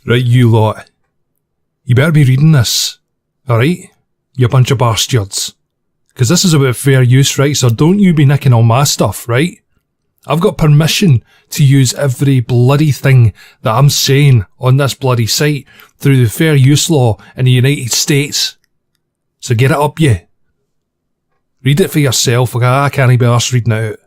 Right, you lot. You better be reading this. Alright? You bunch of bastards. Because this is about fair use, right? So don't you be nicking all my stuff, right? I've got permission to use every bloody thing that I'm saying on this bloody site through the fair use law in the United States. So get it up, you. Read it for yourself. I can't be arsed reading it out.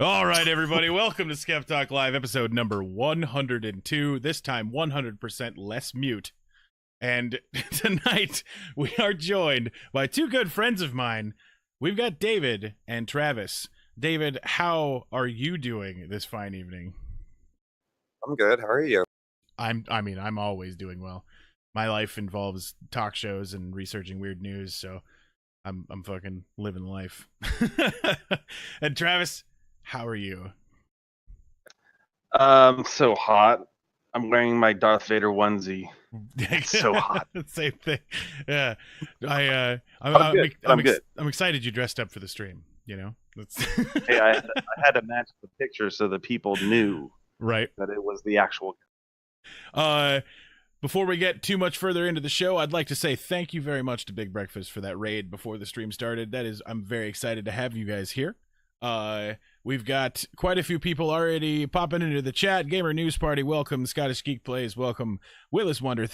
All right, everybody, welcome to SkepTalk Live, episode number 102, this time 100% less mute. And tonight, we are joined by two good friends of mine. We've got David and Travis. David, how are you doing this fine evening? I'm good. How are you? I'm always doing well. My life involves talk shows and researching weird news, so I'm fucking living life. And Travis, how are you? So hot. I'm wearing my Darth Vader onesie. It's so hot. Same thing. Yeah. I'm good. I'm excited you dressed up for the stream, you know? Hey, I had to match the picture so the people knew right that it was the actual. Before we get too much further into the show, I'd like to say thank you very much to Big Breakfast for that raid before the stream started. I'm very excited to have you guys here. We've got quite a few people already popping into the chat. Gamer News Party, welcome. Scottish Geek Plays, welcome. Willis Wonder,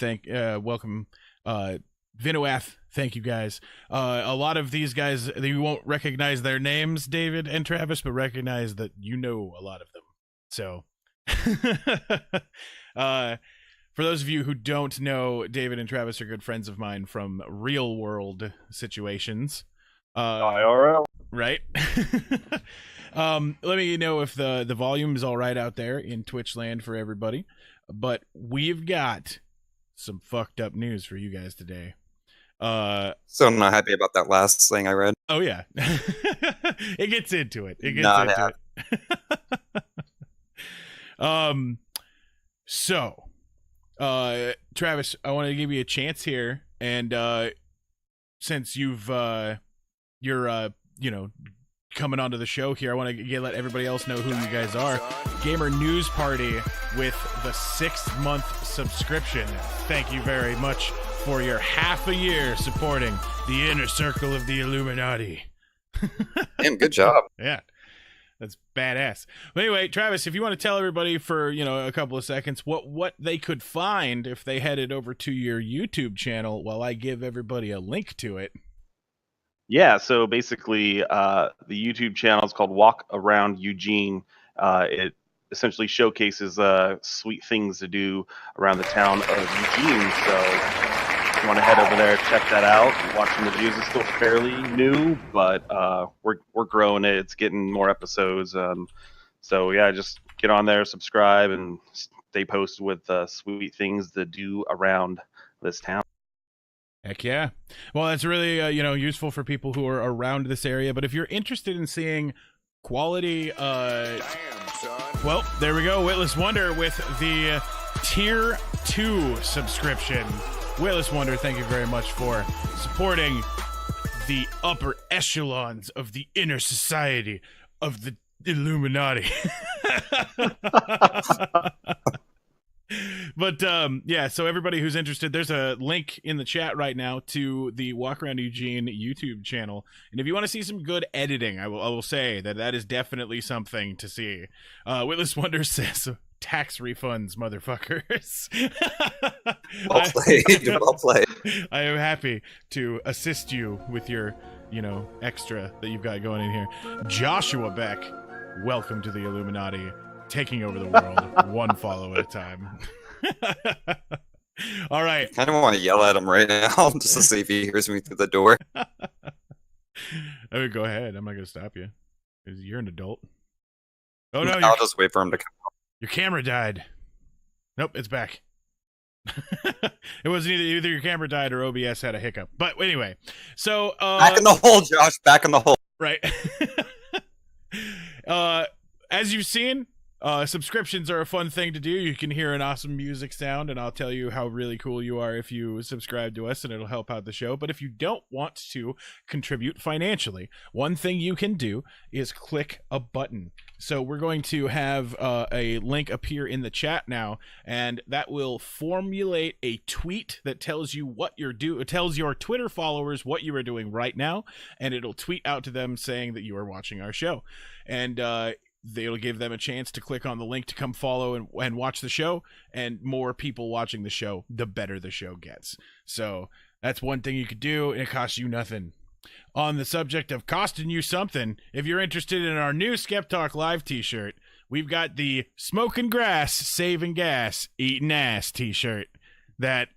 welcome. Vinoath, thank you guys. A lot of these guys, you won't recognize their names, David and Travis, but recognize that you know a lot of them. So, for those of you who don't know, David and Travis are good friends of mine from real world situations. IRL. Right. Let me know if the volume is all right out there in Twitch land for everybody. But we've got some fucked up news for you guys today. So I'm not happy about that last thing I read. Oh yeah. It gets into it. So Travis, I want to give you a chance here, and since you're coming onto the show here, I want to let everybody else know who you guys are. Gamer News Party with the 6-month subscription. Thank you very much for your half a year supporting the inner circle of the Illuminati. Damn, good job. Yeah, that's badass. But anyway, Travis, if you want to tell everybody for a couple of seconds what they could find if they headed over to your YouTube channel while I give everybody a link to it. Yeah, so basically, the YouTube channel is called Walk Around Eugene. It essentially showcases sweet things to do around the town of Eugene. So if you want to head over there, check that out. Watching the views is still fairly new, but we're growing it. It's getting more episodes. So yeah, just get on there, subscribe, and stay posted with sweet things to do around this town. Heck yeah. Well, that's really, useful for people who are around this area. But if you're interested in seeing quality, well, there we go. Witless Wonder with the Tier 2 subscription. Witless Wonder, thank you very much for supporting the upper echelons of the inner society of the Illuminati. But yeah, so everybody who's interested, there's a link in the chat right now to the Walk Around Eugene YouTube channel, and if you want to see some good editing, I will say that is definitely something to see. Witless Wonder says, tax refunds, motherfuckers. Well played. Well played. I am happy to assist you with your, extra that you've got going in here. Joshua Beck, welcome to the Illuminati, taking over the world one follow at a time. All right. I don't want to yell at him right now just to see if he hears me through the door. I mean, go ahead. I'm not going to stop you. You're an adult. Oh, no. I'll just wait for him to come out. Your camera died. Nope, it's back. It wasn't either your camera died or OBS had a hiccup. But anyway, so back in the hole, Josh. Back in the hole. Right. As you've seen, subscriptions are a fun thing to do. You can hear an awesome music sound, and I'll tell you how really cool you are if you subscribe to us, and it'll help out the show. But if you don't want to contribute financially, one thing you can do is click a button. So we're going to have a link appear in the chat now, and that will formulate a tweet that tells you what you're doing. It tells your Twitter followers what you are doing right now, and it'll tweet out to them saying that you are watching our show. And it'll give them a chance to click on the link to come follow and watch the show, and more people watching the show, the better the show gets. So that's one thing you could do, and it costs you nothing. On the subject of costing you something, if you're interested in our new SkepTalk Live t-shirt, we've got the Smoking Grass, Saving Gas, Eating Ass t-shirt. That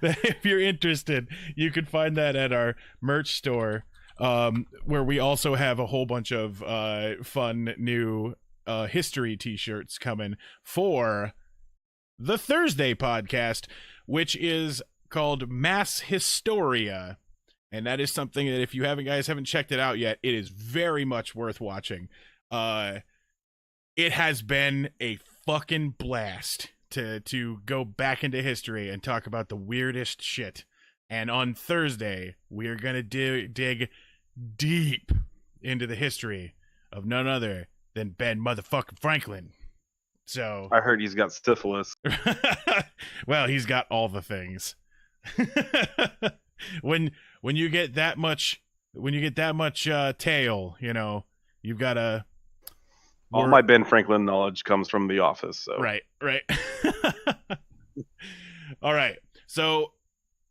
if you're interested, you can find that at our merch store, where we also have a whole bunch of fun new history t-shirts coming for the Thursday podcast, which is called Mass Historia, and that is something that if you haven't checked it out yet, it is very much worth watching. It has been a fucking blast to go back into history and talk about the weirdest shit. And on Thursday, we're gonna dig deep into the history of none other than Ben motherfucking Franklin. So I heard he's got syphilis. Well, he's got all the things. when you get that much tail, you've got to. All my Ben Franklin knowledge comes from The Office. So Right. All right. So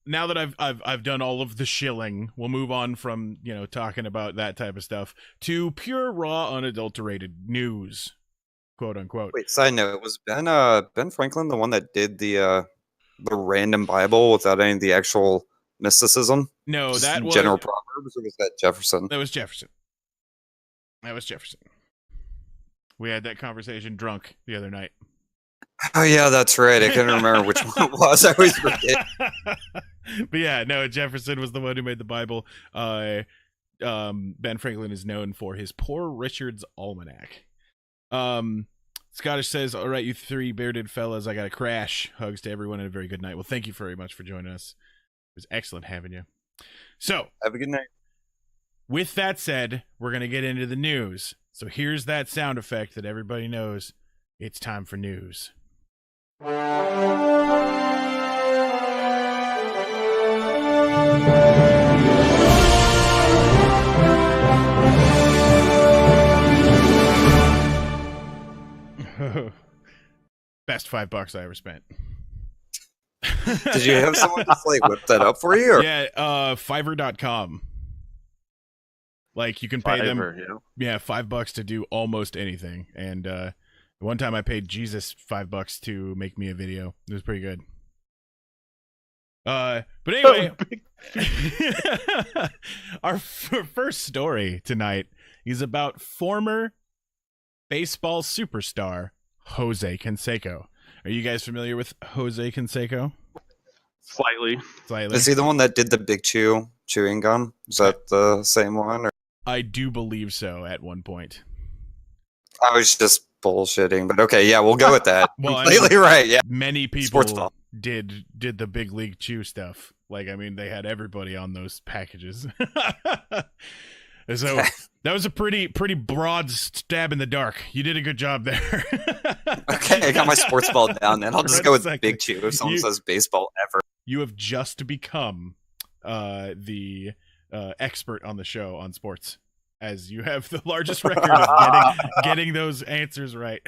now that I've done all of the shilling, we'll move on from talking about that type of stuff to pure, raw, unadulterated news, quote unquote. Wait, side note: was Ben Franklin the one that did the random Bible without any of the actual mysticism? No, just that was general proverbs, or was that Jefferson? That was Jefferson. We had that conversation drunk the other night. Oh yeah, that's right. I couldn't remember which one it was. I always forget. But yeah, no, Jefferson was the one who made the Bible. Ben Franklin is known for his Poor Richard's Almanac. Scottish says, all right, you three bearded fellas, I got to crash. Hugs to everyone and a very good night. Well, thank you very much for joining us. It was excellent having you. So, have a good night. With that said, we're going to get into the news. So here's that sound effect that everybody knows. It's time for news. Best $5 I ever spent. Did you have someone just whip that up for you? Or? Yeah, Fiverr.com. Like you can pay them, $5 to do almost anything. And one time I paid Jesus $5 to make me a video. It was pretty good. But anyway, our first story tonight is about former baseball superstar Jose Canseco. Are you guys familiar with Jose Canseco? Slightly. Is he the one that did the big chewing gum? Is that the same one? Or? I do believe so at one point. I was just bullshitting, but okay, yeah, we'll go with that. Well, completely right, yeah. Many people did the big league chew stuff. Like, I mean, they had everybody on those packages. So that was a pretty broad stab in the dark. You did a good job there. Okay, I got my sports ball down, and I'll just Right, go with exactly. Big Chew if someone You- says baseball ever. You have just become the expert on the show on sports, as you have the largest record of getting those answers right.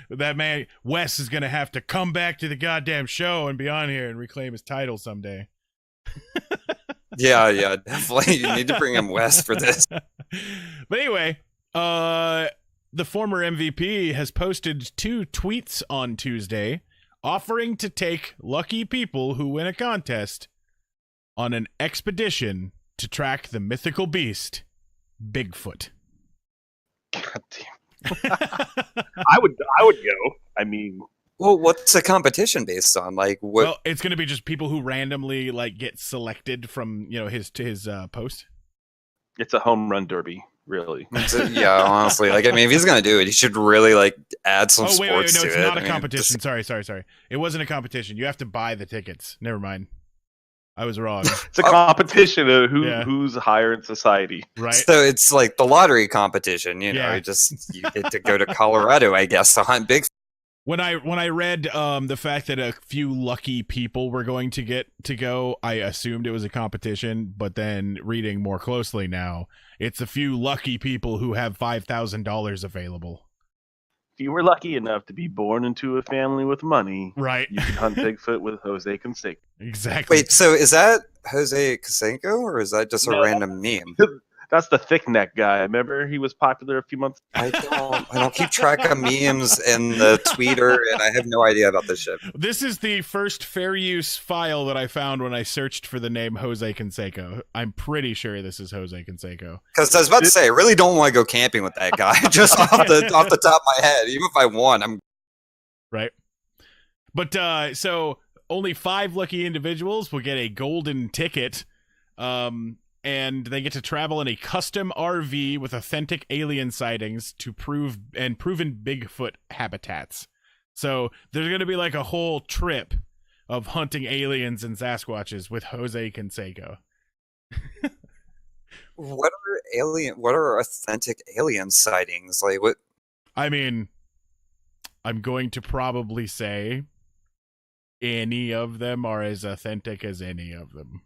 That man Wes is gonna have to come back to the goddamn show and be on here and reclaim his title someday. Yeah, definitely. You need to bring him west for this. But anyway, the former MVP has posted 2 tweets on Tuesday offering to take lucky people who win a contest on an expedition to track the mythical beast, Bigfoot. God damn. I would go. I mean, Well, what's the competition based on? Like, what? Well, it's going to be just people who randomly like get selected from, his post. it's a home run derby, really. Yeah, honestly, like, I mean, if he's gonna do it, he should really like add some Oh, wait, sports no, to it's it. not I a mean, competition. Sorry. It wasn't a competition. You have to buy the tickets. Never mind. I was wrong. It's a competition of Yeah. who's higher in society. Right? So it's like the lottery competition, you know. Yeah. You get to go to Colorado, I guess, to hunt big. When I read the fact that a few lucky people were going to get to go, I assumed it was a competition, but then reading more closely now, it's a few lucky people who have $5,000 available. If you were lucky enough to be born into a family with money, Right. you can hunt Bigfoot with Jose Canseco. Exactly. Wait, so is that Jose Canseco or is that just a No, random meme? That's the thick neck guy. Remember he was popular a few months I don't keep track of memes in the tweeter, and I have no idea about this shit. This is the first fair use file that I found when I searched for the name Jose Canseco. I'm pretty sure this is Jose Canseco. Because I was about to say, I really don't want to go camping with that guy. Just off the top of my head, even if I won, I'm Right. But so only 5 lucky individuals will get a golden ticket. And they get to travel in a custom RV with authentic alien sightings to proven Bigfoot habitats. So there's going to be like a whole trip of hunting aliens and Sasquatches with Jose Canseco. What are authentic alien sightings? Like what? I mean, I'm going to probably say any of them are as authentic as any of them.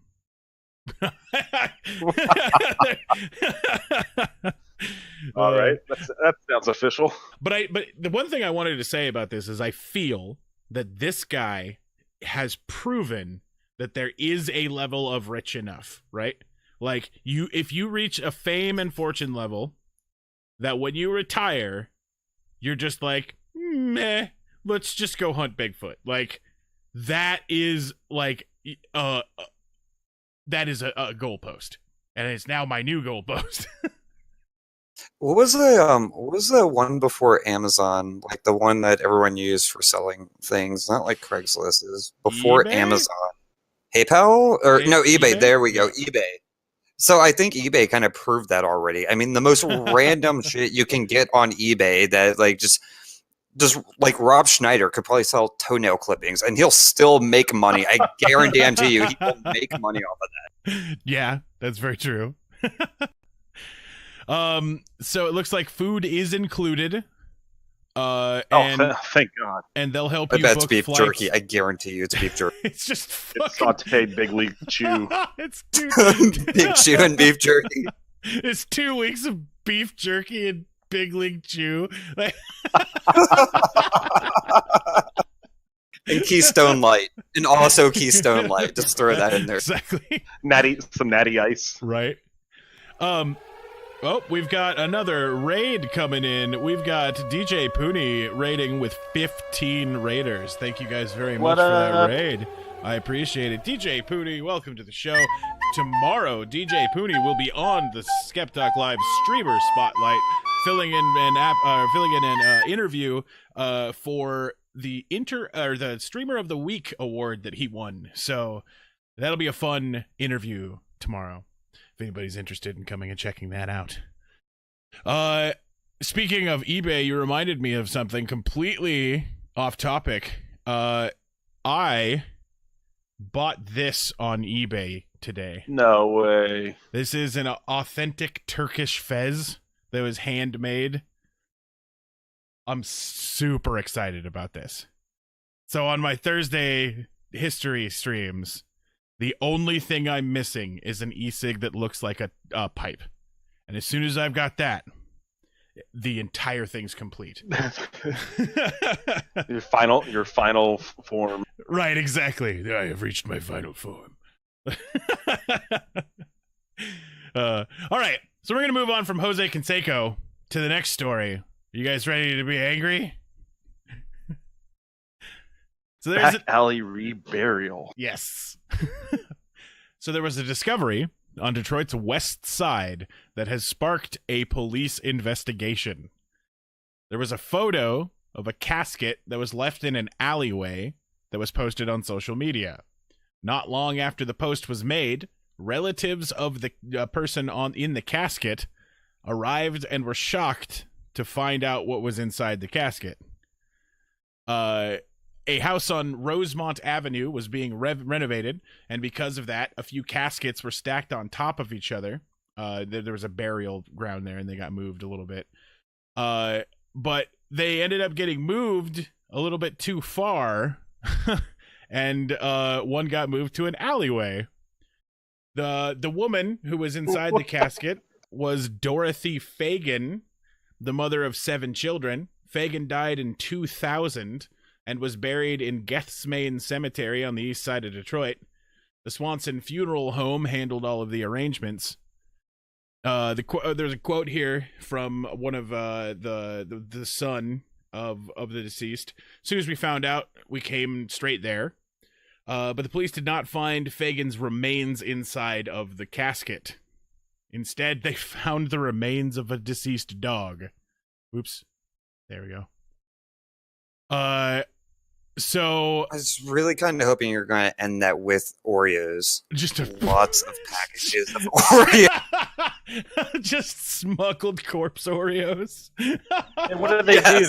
All right, that sounds official. But the one thing I wanted to say about this is I feel that this guy has proven that there is a level of rich enough, right? Like if you reach a fame and fortune level, that when you retire, you're just like, meh, let's just go hunt Bigfoot. Like that is like that is a goalpost, and it's now my new goalpost. What was the one before Amazon? Like the one that everyone used for selling things, not like Craigslist is before eBay? Amazon. PayPal or no eBay? eBay? There we go, eBay. So I think eBay kind of proved that already. I mean, the most random shit you can get on eBay that like just like Rob Schneider could probably sell toenail clippings and he'll still make money. I guarantee you he will make money off of that. Yeah, that's very true. So it looks like food is included. Thank God. And they'll help I you bet it's book beef flights. jerky. I guarantee you it's beef jerky. It's just It's fucking sauteed big league chew. it's two Big chew and beef jerky. It's 2 weeks of beef jerky and Big League Chew. Like, And Keystone Light. And also Keystone Light. Just throw that in there. exactly. Some natty ice. Right. Oh, we've got another raid coming in. We've got DJ Pooney raiding with 15 raiders. Thank you guys very much What for that up? raid. I appreciate it. DJ Pooney, welcome to the show. Tomorrow, DJ Pooney will be on the SkepTalk Live streamer spotlight, filling in an interview for the Streamer of the Week award that he won. So that'll be a fun interview tomorrow. If anybody's interested in coming and checking that out. Speaking of eBay, you reminded me of something completely off topic. I bought this on eBay today. No way. This is an authentic Turkish fez that was handmade. I'm super excited about this. So on my Thursday history streams, the only thing I'm missing is an e-cig that looks like a pipe. And as soon as I've got that, the entire thing's complete. your final form. Right, exactly. I have reached my final form. All right, so we're going to move on from Jose Canseco to the next story. You guys ready to be angry? So there's Back alley reburial. Yes. So there was a discovery on Detroit's west side that has sparked a police investigation. There was a photo of a casket that was left in an alleyway that was posted on social media. Not long after the post was made, relatives of the person in the casket arrived and were shocked to find out what was inside the casket. A house on Rosemont Avenue was being renovated, and because of that, a few caskets were stacked on top of each other. There was a burial ground there, and they got moved a little bit. But they ended up getting moved a little bit too far, and one got moved to an alleyway. The woman who was inside the casket was Dorothy Fagan, the mother of 7 children. Fagan died in 2000 and was buried in Gethsemane Cemetery on the east side of Detroit. The Swanson Funeral Home handled all of the arrangements. There's a quote here from one of the son of the deceased. As soon as we found out, we came straight there. But the police did not find Fagan's remains inside of the casket. Instead, they found the remains of a deceased dog. Oops. There we go. So I was really kind of hoping you're going to end that with Oreos. Just lots of packages of Oreos. Just smuggled corpse Oreos. And what do they do?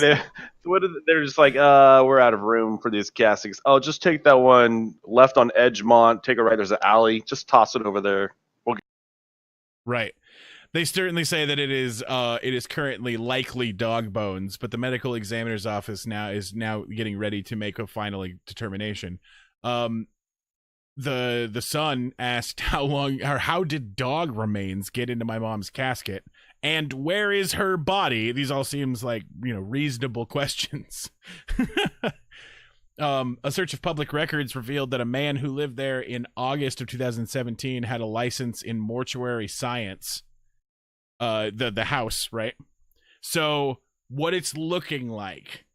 They're just like, we're out of room for these caskets. Oh, just take that one left on Edgemont. Take it right. There's an alley. Just toss it over there. Right. They certainly say that it is currently likely dog bones, but the medical examiner's office is now getting ready to make a final determination. The son asked how did dog remains get into my mom's casket, and where is her body? These all seems like, reasonable questions. A search of public records revealed that a man who lived there in August of 2017 had a license in mortuary science. The house, right? So what it's looking like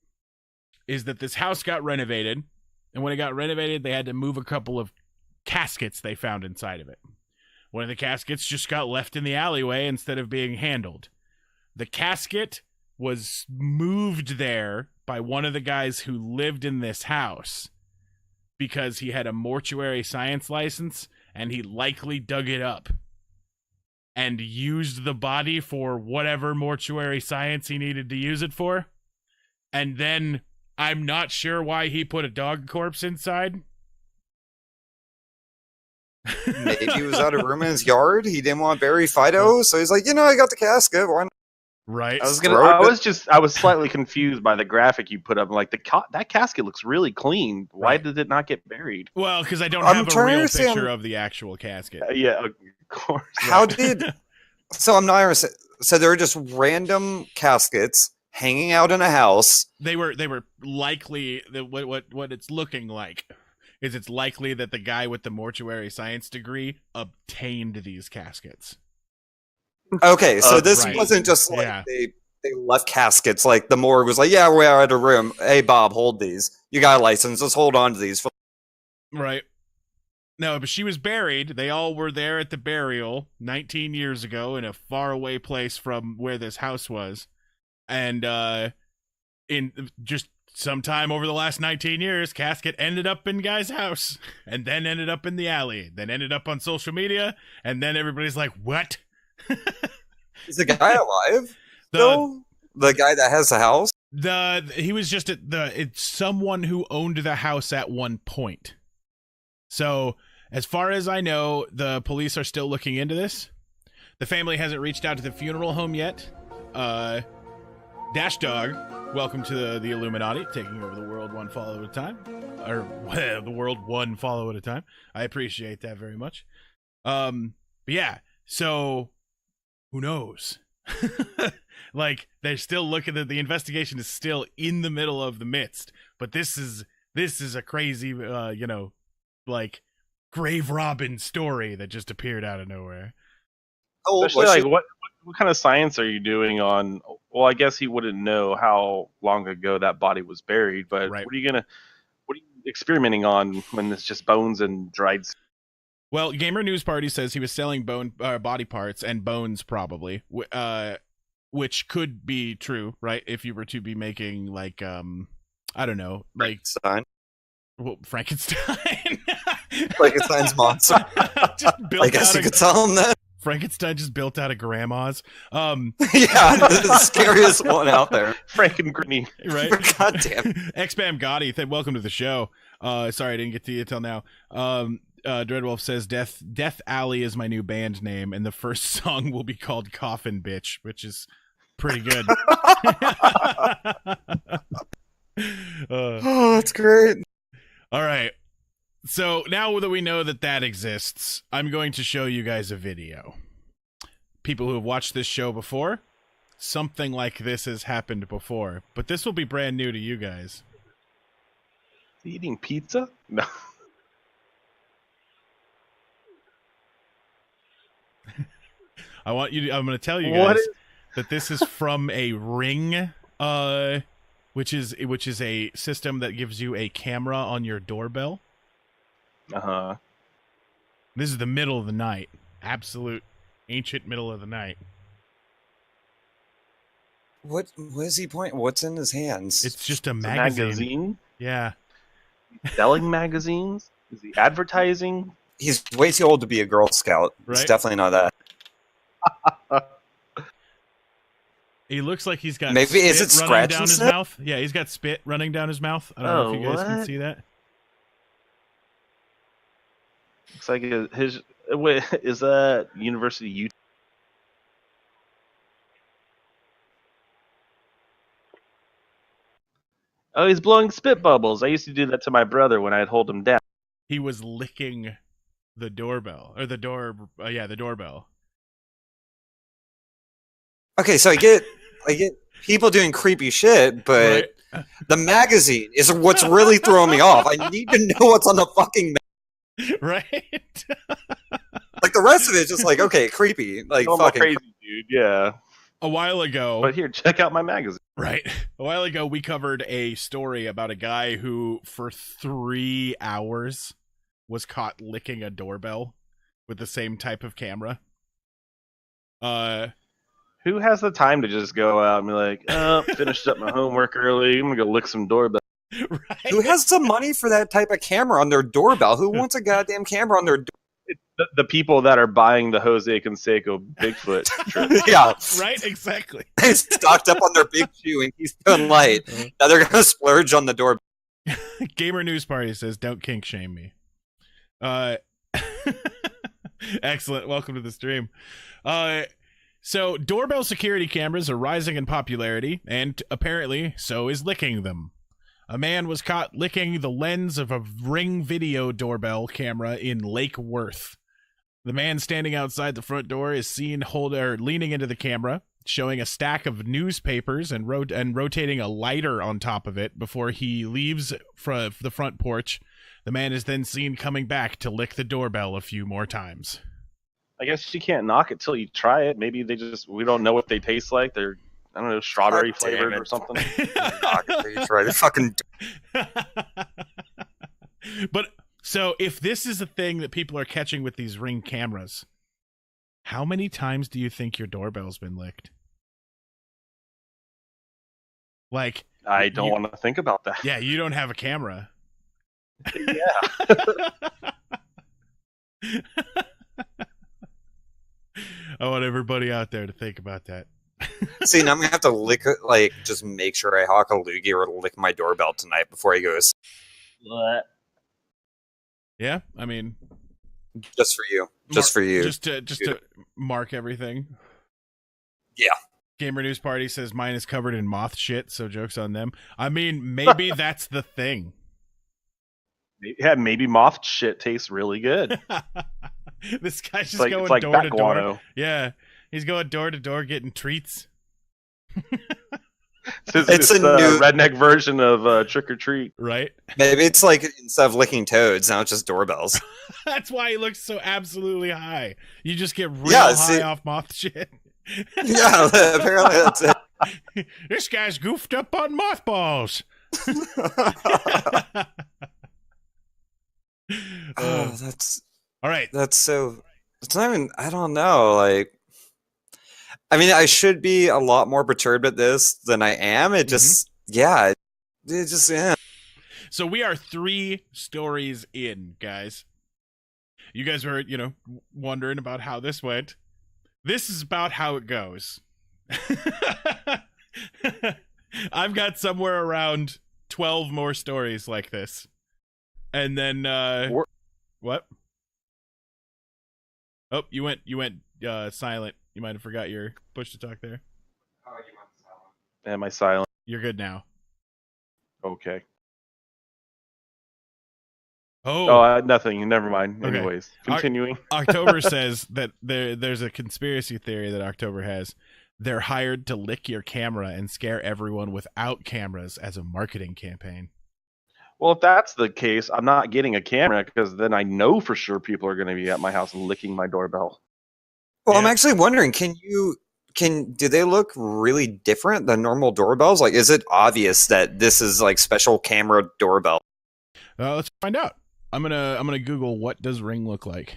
is that this house got renovated, and when it got renovated, they had to move a couple of caskets they found inside of it. One of the caskets just got left in the alleyway instead of being handled. The casket was moved there by one of the guys who lived in this house because he had a mortuary science license, and he likely dug it up and used the body for whatever mortuary science he needed to use it for. And then I'm not sure why he put a dog corpse inside. Maybe he was out of room in his yard. He didn't want to bury Fido, so he's like, I got the casket. Why not? Right. I was slightly confused by the graphic you put up. Like that casket looks really clean. Why did it not get buried? Well, because I don't have a real picture of the actual casket. Yeah, of course. How did? So I'm not understand. So there are just random caskets hanging out in a house. They were likely what it's looking like is it's likely that the guy with the mortuary science degree obtained these caskets. Okay, so this wasn't just like they left caskets. Like the morgue was like, we're out of room. Hey, Bob, hold these. You got a license. Let's hold on to these. Right. No, but she was buried. They all were there at the burial 19 years ago in a faraway place from where this house was. And in just sometime over the last 19 years, casket ended up in guy's house and then ended up in the alley, then ended up on social media, and then everybody's like, what? Is the guy alive? The guy that has the house? He was just it's someone who owned the house at one point. So, as far as I know, the police are still looking into this. The family hasn't reached out to the funeral home yet. Dash Dog, welcome to the Illuminati, taking over the world one follow at a time. Or the world one follow at a time. I appreciate that very much. But yeah, so who knows? Like, they're still looking at the investigation is still in the middle of the midst. But this is a crazy, like grave robbing story that just appeared out of nowhere. Oh, Especially like what kind of science are you doing on? Well, I guess he wouldn't know how long ago that body was buried, but Right. what are you experimenting on when it's just bones and dried? Well, Gamer News Party says he was selling body parts and bones, probably, which could be true, right? If you were to be making like I don't know, like Frankenstein. Frankenstein's monster. Just built I guess out you could tell him that. Frankenstein just built out of grandma's. Yeah, the scariest one out there. Franken-Gritney. Right? God damn. X-Bam Gotti, welcome to the show. Sorry I didn't get to you till now. Dreadwolf says Death Alley is my new band name, and the first song will be called Coffin Bitch, which is pretty good. Oh, that's great. All right. So now that we know that exists, I'm going to show you guys a video. People who have watched this show before, something like this has happened before, but this will be brand new to you guys. Eating pizza? No. I'm going to tell you guys that this is from a Ring, which is a system that gives you a camera on your doorbell. Uh-huh. This is the middle of the night. Absolute ancient middle of the night. What is he pointing? What's in his hands? It's just a It's magazine. a magazine? Yeah. Selling magazines? Is he advertising? He's way too old to be a Girl Scout. Right? It's definitely not that. He looks like he's got Maybe spit is it running scratch down and his sniff? mouth. Yeah, he's got spit running down his mouth. I don't know if you guys can what? see that. Looks like his... Wait, is that University of Utah? Oh, he's blowing spit bubbles. I used to do that to my brother when I'd hold him down. He was licking the doorbell. Or the door... the doorbell. Okay, so I get people doing creepy shit, but Right? the magazine is what's really throwing me off. I need to know what's on the fucking Right? like the rest of it is just like, okay, creepy. Like Oh, fucking crazy, dude. Yeah. A while ago... But here, check out my magazine. Right. A while ago, we covered a story about a guy who, for 3 hours, was caught licking a doorbell with the same type of camera. Who has the time to just go out and be like, oh, finished up my homework early. I'm going to go lick some doorbell. Right? Who has the money for that type of camera on their doorbell? Who wants a goddamn camera on their door? It's the people that are buying the Jose Canseco Bigfoot trip. Yeah. Right? Exactly. They stocked up on their big shoe and Keystone Light. Now they're going to splurge on the doorbell. Gamer News Party says, don't kink shame me. Excellent. Welcome to the stream. So doorbell security cameras are rising in popularity, and apparently so is licking them. A man was caught licking the lens of a Ring video doorbell camera in Lake Worth. The man standing outside the front door is seen leaning into the camera, showing a stack of newspapers and rotating a lighter on top of it before he leaves the front porch. The man is then seen coming back to lick the doorbell a few more times. I guess you can't knock it till you try it. Maybe we don't know what they taste like. They're, I don't know, strawberry God damn flavored it. or something. You try to fucking. But so if this is a thing that people are catching with these Ring cameras, how many times do you think your doorbell's been licked? Like, I don't want to think about that. yeah, you don't have a camera. Yeah. I want everybody out there to think about that. See, now I'm gonna have to lick it, like, just make sure I hawk a loogie or lick my doorbell tonight before he goes. What? Yeah, I mean, Just for you. Just for you. Just to mark everything. Yeah. Gamer News Party says mine is covered in moth shit, so joke's on them. I mean, maybe that's the thing. Yeah, maybe moth shit tastes really good. This guy's just It's going like door bat to door. guano. Yeah, he's going door to door getting treats. It's a new redneck version of Trick or Treat. Right? Maybe it's like instead of licking toads, now it's just doorbells. That's why he looks so absolutely high. You just get real see- high off moth shit. Yeah, apparently that's it. This guy's goofed up on mothballs. Oh, that's All right. so. It's not even. I don't know. Like, I mean, I should be a lot more perturbed at this than I am. It just, yeah, it just, yeah. So we are 3 stories in, guys. You guys were, wondering about how this went. This is about how it goes. I've got somewhere around 12 more stories like this. And then, what? Oh, you went silent. You might have forgot your push to talk there. Am I silent? You're good now. Okay. Oh, Nothing. Never mind. Okay. Anyways, continuing. October says that there's a conspiracy theory that October has. They're hired to lick your camera and scare everyone without cameras as a marketing campaign. Well, if that's the case, I'm not getting a camera because then I know for sure people are going to be at my house licking my doorbell. Well, I'm Yeah. actually wondering, do they look really different than normal doorbells? Like, is it obvious that this is like special camera doorbell? Let's find out. I'm gonna Google what does Ring look like.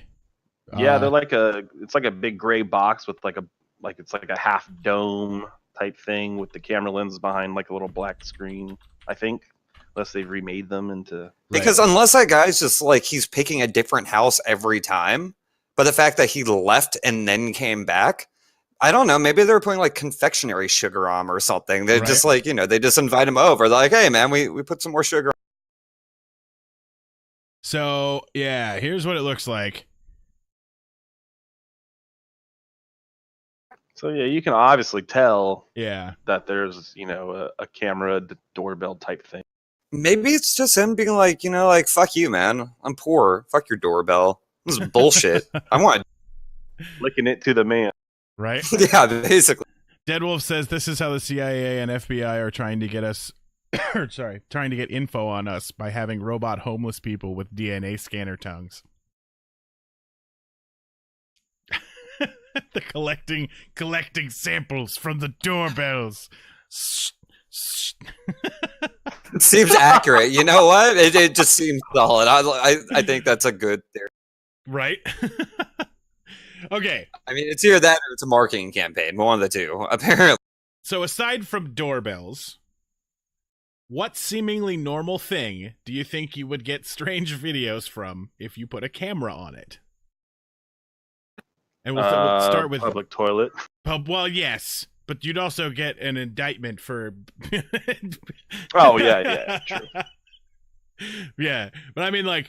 Yeah, they're it's like a big gray box with it's like a half dome type thing with the camera lens behind like a little black screen, I think. Unless they've remade them into... Because unless that guy's just like, he's picking a different house every time, but the fact that he left and then came back, I don't know, maybe they're putting like confectionery sugar on him or something. They're just like, they just invite him over. They're like, hey man, we put some more sugar on. So, yeah, here's what it looks like. So yeah, you can obviously tell Yeah. that there's, a camera doorbell type thing. Maybe it's just him being like, like, fuck you, man. I'm poor. Fuck your doorbell. This is bullshit. I want Licking it to the man. Right? Yeah, basically. Deadwolf says this is how the CIA and FBI are trying to get us trying to get info on us by having robot homeless people with DNA scanner tongues. The collecting samples from the doorbells. It seems accurate. You know what? It just seems solid. I think that's a good theory. Right? Okay. I mean, it's either that or it's a marketing campaign. One of the two, apparently. So aside from doorbells, what seemingly normal thing do you think you would get strange videos from if you put a camera on it? And we'll start with public toilet. Well, yes, but you'd also get an indictment for. Oh yeah, true. Yeah, but I mean, do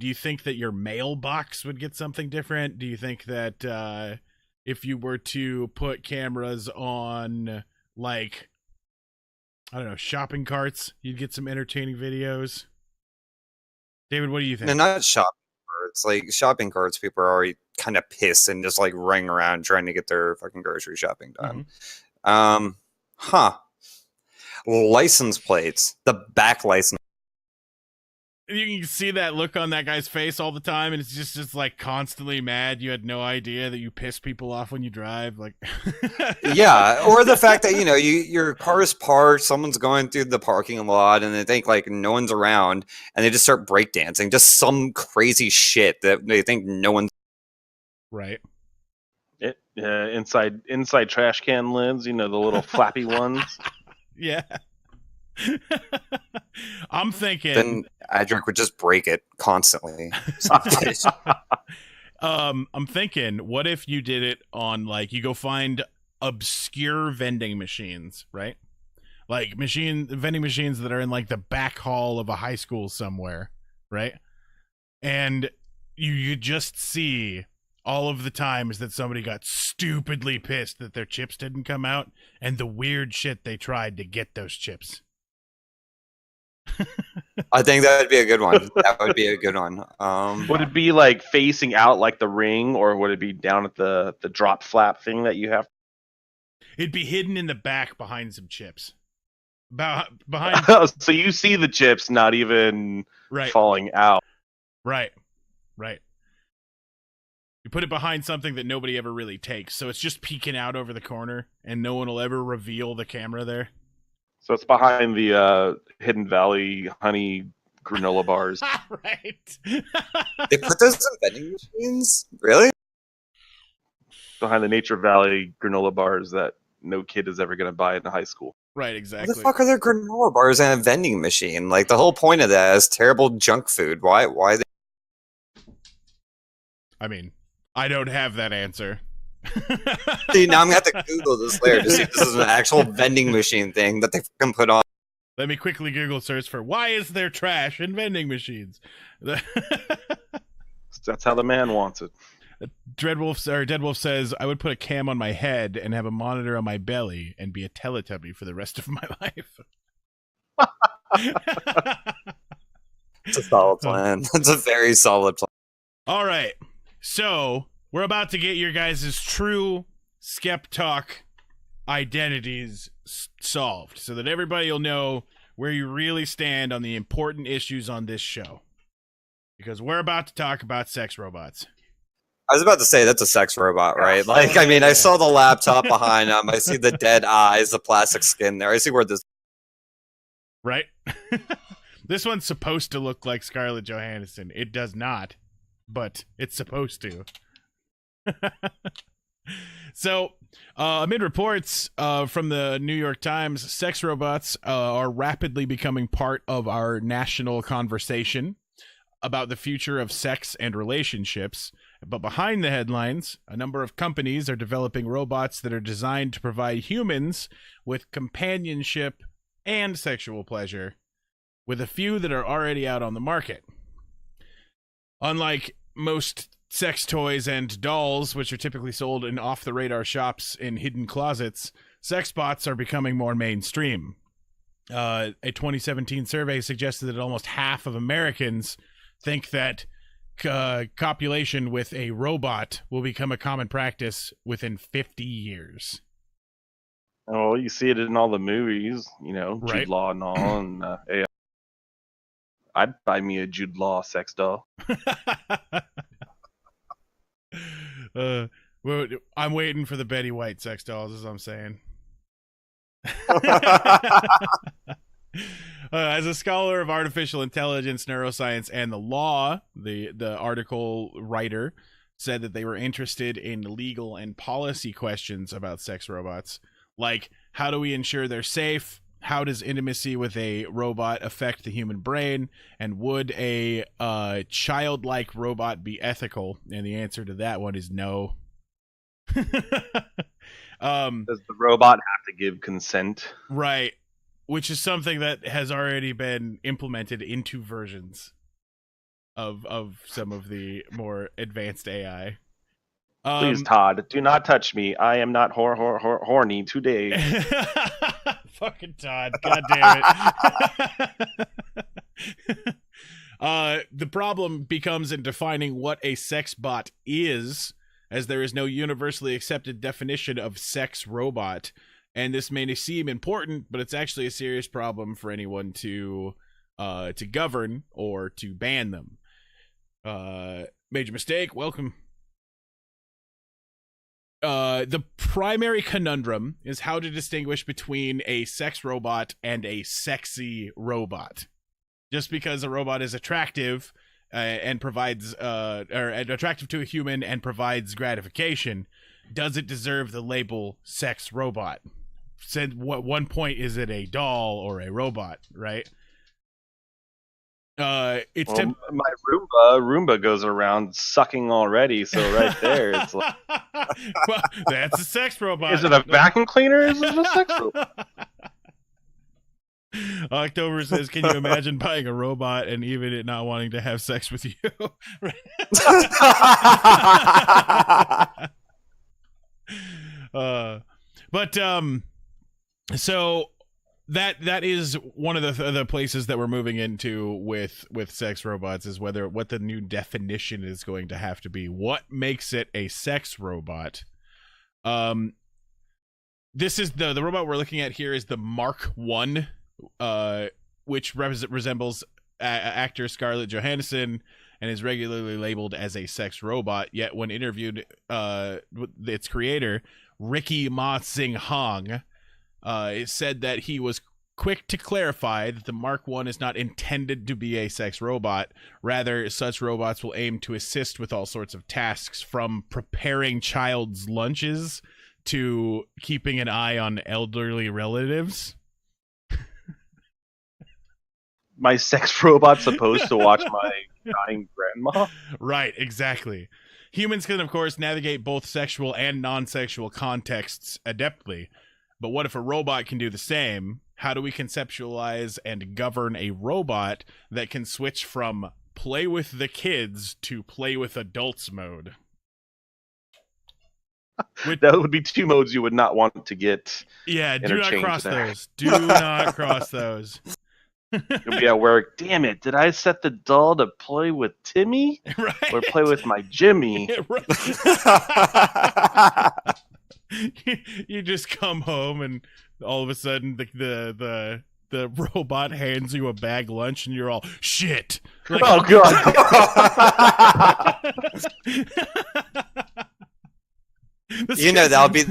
you think that your mailbox would get something different? Do you think that if you were to put cameras on, like, I don't know, shopping carts, you'd get some entertaining videos? David, what do you think? No, not shopping carts. Like, shopping carts, people are already kind of pissed and just, like, running around trying to get their fucking grocery shopping done. License plates. The back license. You can see that look on that guy's face all the time, and it's just like constantly mad. You had no idea that you piss people off when you drive. Like, Yeah, or the fact that your car is parked, someone's going through the parking lot, and they think like no one's around, and they just start breakdancing, just some crazy shit that they think no one's right. Inside trash can lids, the little flappy ones. Yeah. I'm thinking. Then Adric would just break it constantly. I'm thinking, what if you did it on, like, you go find obscure vending machines, right? Like vending machines that are in like the back hall of a high school somewhere, right? And you just see all of the times that somebody got stupidly pissed that their chips didn't come out and the weird shit they tried to get those chips. I think that would be a good one. That would be a good one. Would it be like facing out like the ring, or would it be down at the drop flap thing that you have? It'd be hidden in the back behind some chips. Behind. So you see the chips not even Right. falling out. Right. You put it behind something that nobody ever really takes, so it's just peeking out over the corner, and no one will ever reveal the camera there. So it's behind the Hidden Valley honey granola bars. Right. They put those in vending machines? Really? Behind the Nature Valley granola bars that no kid is ever going to buy in high school. Right, What exactly. the fuck are there granola bars in a vending machine? Like, the whole point of that is terrible junk food. Why I mean, I don't have that answer. See, now I'm gonna have to Google this later to see if this is an actual vending machine thing that they can put on. Let me quickly Google search for why is there trash in vending machines? That's how the man wants it. Deadwolf says, I would put a cam on my head and have a monitor on my belly and be a Teletubby for the rest of my life. It's a solid plan. It's a very solid plan. All right. So we're about to get your guys' true SkepTalk identities solved so that everybody will know where you really stand on the important issues on this show. Because we're about to talk about sex robots. I was about to say that's a sex robot, right? Like, I mean, I saw the laptop behind him. I see the dead eyes, the plastic skin there. I see where this. Right? This one's supposed to look like Scarlett Johansson. It does not, but it's supposed to. So, amid reports from the New York Times, sex robots are rapidly becoming part of our national conversation about the future of sex and relationships. But behind the headlines, a number of companies are developing robots that are designed to provide humans with companionship and sexual pleasure, with a few that are already out on the market. Unlike most sex toys and dolls, which are typically sold in off-the-radar shops in hidden closets, sex bots are becoming more mainstream. A 2017 survey suggested that almost half of Americans think that copulation with a robot will become a common practice within 50 years. Oh, you see it in all the movies, Right. Jude Law and all, and AI. I'd buy me a Jude Law sex doll. Well, I'm waiting for the Betty White sex dolls, as I'm saying. As a scholar of artificial intelligence, neuroscience, and the law, the article writer said that they were interested in legal and policy questions about sex robots, like how do we ensure they're safe? How does intimacy with a robot affect the human brain? And would a childlike robot be ethical? And the answer to that one is no. Does the robot have to give consent? Right. Which is something that has already been implemented into versions of some of the more advanced AI. Please, Todd, do not touch me. I am not horny today. Fucking Todd. God damn it. The problem becomes in defining what a sex bot is, as there is no universally accepted definition of sex robot. And this may seem important, but it's actually a serious problem for anyone to govern or to ban them. Major mistake. Welcome. The primary conundrum is how to distinguish between a sex robot and a sexy robot. Just because a robot is attractive and provides or attractive to a human and provides gratification, does it deserve the label sex robot? Said what one point is it a doll or a robot, right? It's my Roomba goes around sucking already, so right there it's like, well, that's a sex robot. is it a vacuum cleaner? Is it a sex robot? October says, can you imagine buying a robot and even it not wanting to have sex with you? So that is one of the places that we're moving into with sex robots, is what the new definition is going to have to be. What makes it a sex robot? This is the robot we're looking at here is the Mark 1, which resembles actor Scarlett Johansson and is regularly labeled as a sex robot. Yet when interviewed, its creator, Ricky Ma Sing Hong, it said that he was quick to clarify that the Mark 1 is not intended to be a sex robot. Rather, such robots will aim to assist with all sorts of tasks, from preparing child's lunches to keeping an eye on elderly relatives. My sex robot's supposed to watch my dying grandma? Right, exactly. Humans can, of course, navigate both sexual and non-sexual contexts adeptly. But what if a robot can do the same? How do we conceptualize and govern a robot that can switch from play with the kids to play with adults mode? That would be two modes you would not want to get. Yeah, do not cross there. those. Do not cross those. You'll be at work. Damn it! Did I set the doll to play with Timmy Right. or play with my Jimmy? You just come home and all of a sudden the robot hands you a bag lunch and you're all shit. Like, Oh god! You know, that'll be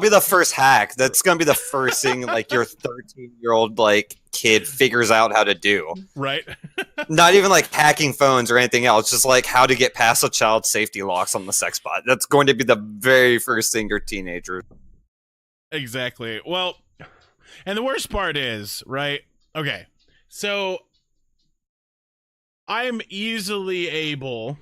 the first hack. That's gonna be the first thing like your 13-year-old like kid figures out how to do. Right. Not even like hacking phones or anything else, just like how to get past the child safety locks on the sex bot. That's going to be the very first thing your teenager. Exactly. Well, and the worst part is, right? Okay. So I'm easily able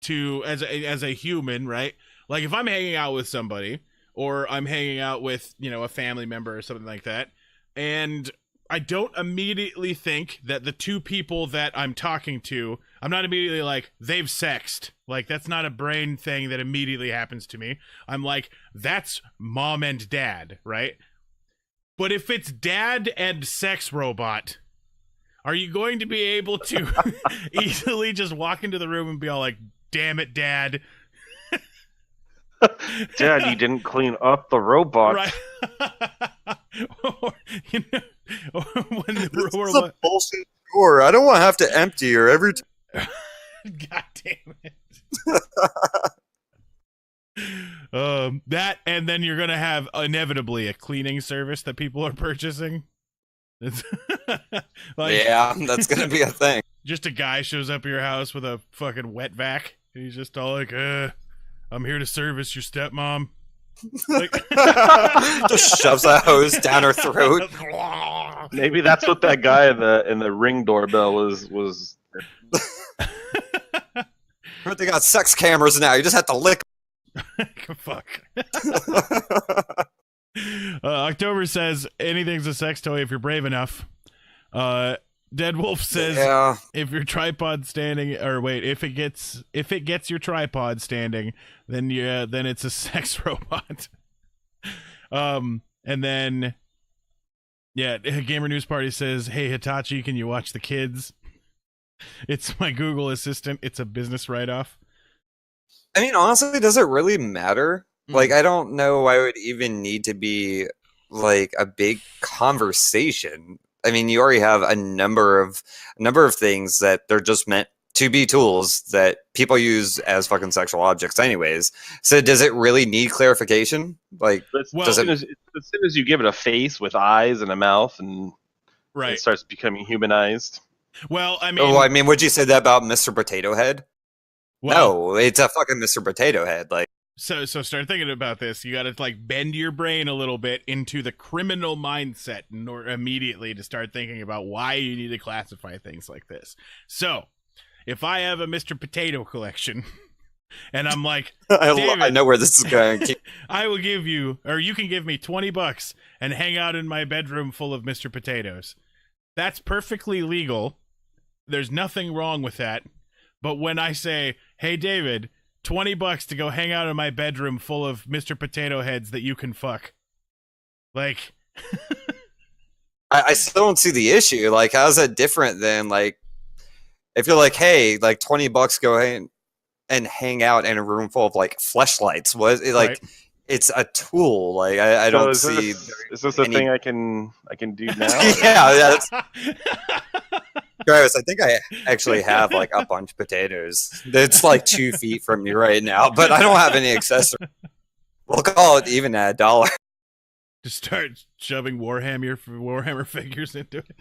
to, as a human, right? Like if I'm hanging out with somebody, or I'm hanging out with, a family member or something like that, and I don't immediately think that the two people that I'm talking to, I'm not immediately like, they've sexed. Like, that's not a brain thing that immediately happens to me. I'm like, that's mom and dad, right? But if it's dad and sex robot, are you going to be able to easily just walk into the room and be all like, damn it, dad? Dad, you didn't clean up the robot. Right. Or, or when the This is a robot... bullshit drawer. I don't want to have to empty her every time. God damn it. That, and then you're gonna have inevitably a cleaning service that people are purchasing. It's Yeah, that's gonna be a thing. Just a guy shows up at your house with a fucking wet vac, and he's just all like, I'm here to service your stepmom. Like, Just shoves a hose down her throat. Maybe that's what that guy in the Ring doorbell was. They got sex cameras now. You just have to lick. Fuck. October says anything's a sex toy if you're brave enough. Dead Wolf says, Yeah. if your tripod standing, or wait, if it gets your tripod standing, then it's a sex robot. And then, Gamer News Party says, hey Hitachi, can you watch the kids? It's my Google Assistant. It's a business write-off. I mean, honestly, does it really matter? Like, I don't know why it would even need to be like a big conversation. I mean, you already have a number of things that they're just meant to be tools that people use as fucking sexual objects anyways. So does it really need clarification? Like, As Well, does soon it? as you give it a face with eyes and a mouth, and Right. it starts becoming humanized. Well, I mean, Oh, I mean, would you say that about Mr. Potato Head? well, No, it's a fucking Mr. Potato Head. Like, So start thinking about this. You got to like bend your brain a little bit into the criminal mindset in order immediately to start thinking about why you need to classify things like this. So, if I have a Mr. Potato collection, and I'm like, I David, know where this is going. I will give you, or you can give me $20 and hang out in my bedroom full of Mr. Potatoes. That's perfectly legal. There's nothing wrong with that. But when I say, hey, David, $20 to go hang out in my bedroom full of Mr. Potato Heads that you can fuck. Like, I still don't see the issue. Like, how's that different than, like, if you're like, hey, like $20, go ahead and hang out in a room full of like fleshlights? What, like, right. it's a tool. Like, I don't see. Is this a any- thing I can do now? Yeah, that's Travis. I think I actually have like a bunch of potatoes. It's like 2 feet from me right now, but I don't have any accessories. We'll call it even at $1. Just start shoving Warhammer figures into it.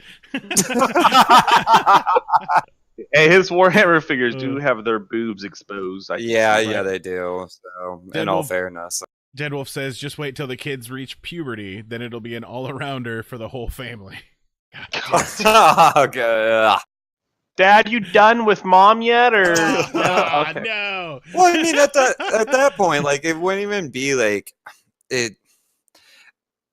Hey, his Warhammer figures do have their boobs exposed. Yeah, they do. So, in all fairness. Deadwolf says, just wait till the kids reach puberty, then it'll be an all-arounder for the whole family. Okay. Dad, you done with mom yet, or Oh, Okay. no. Well, I mean, at that point, like, it wouldn't even be like it.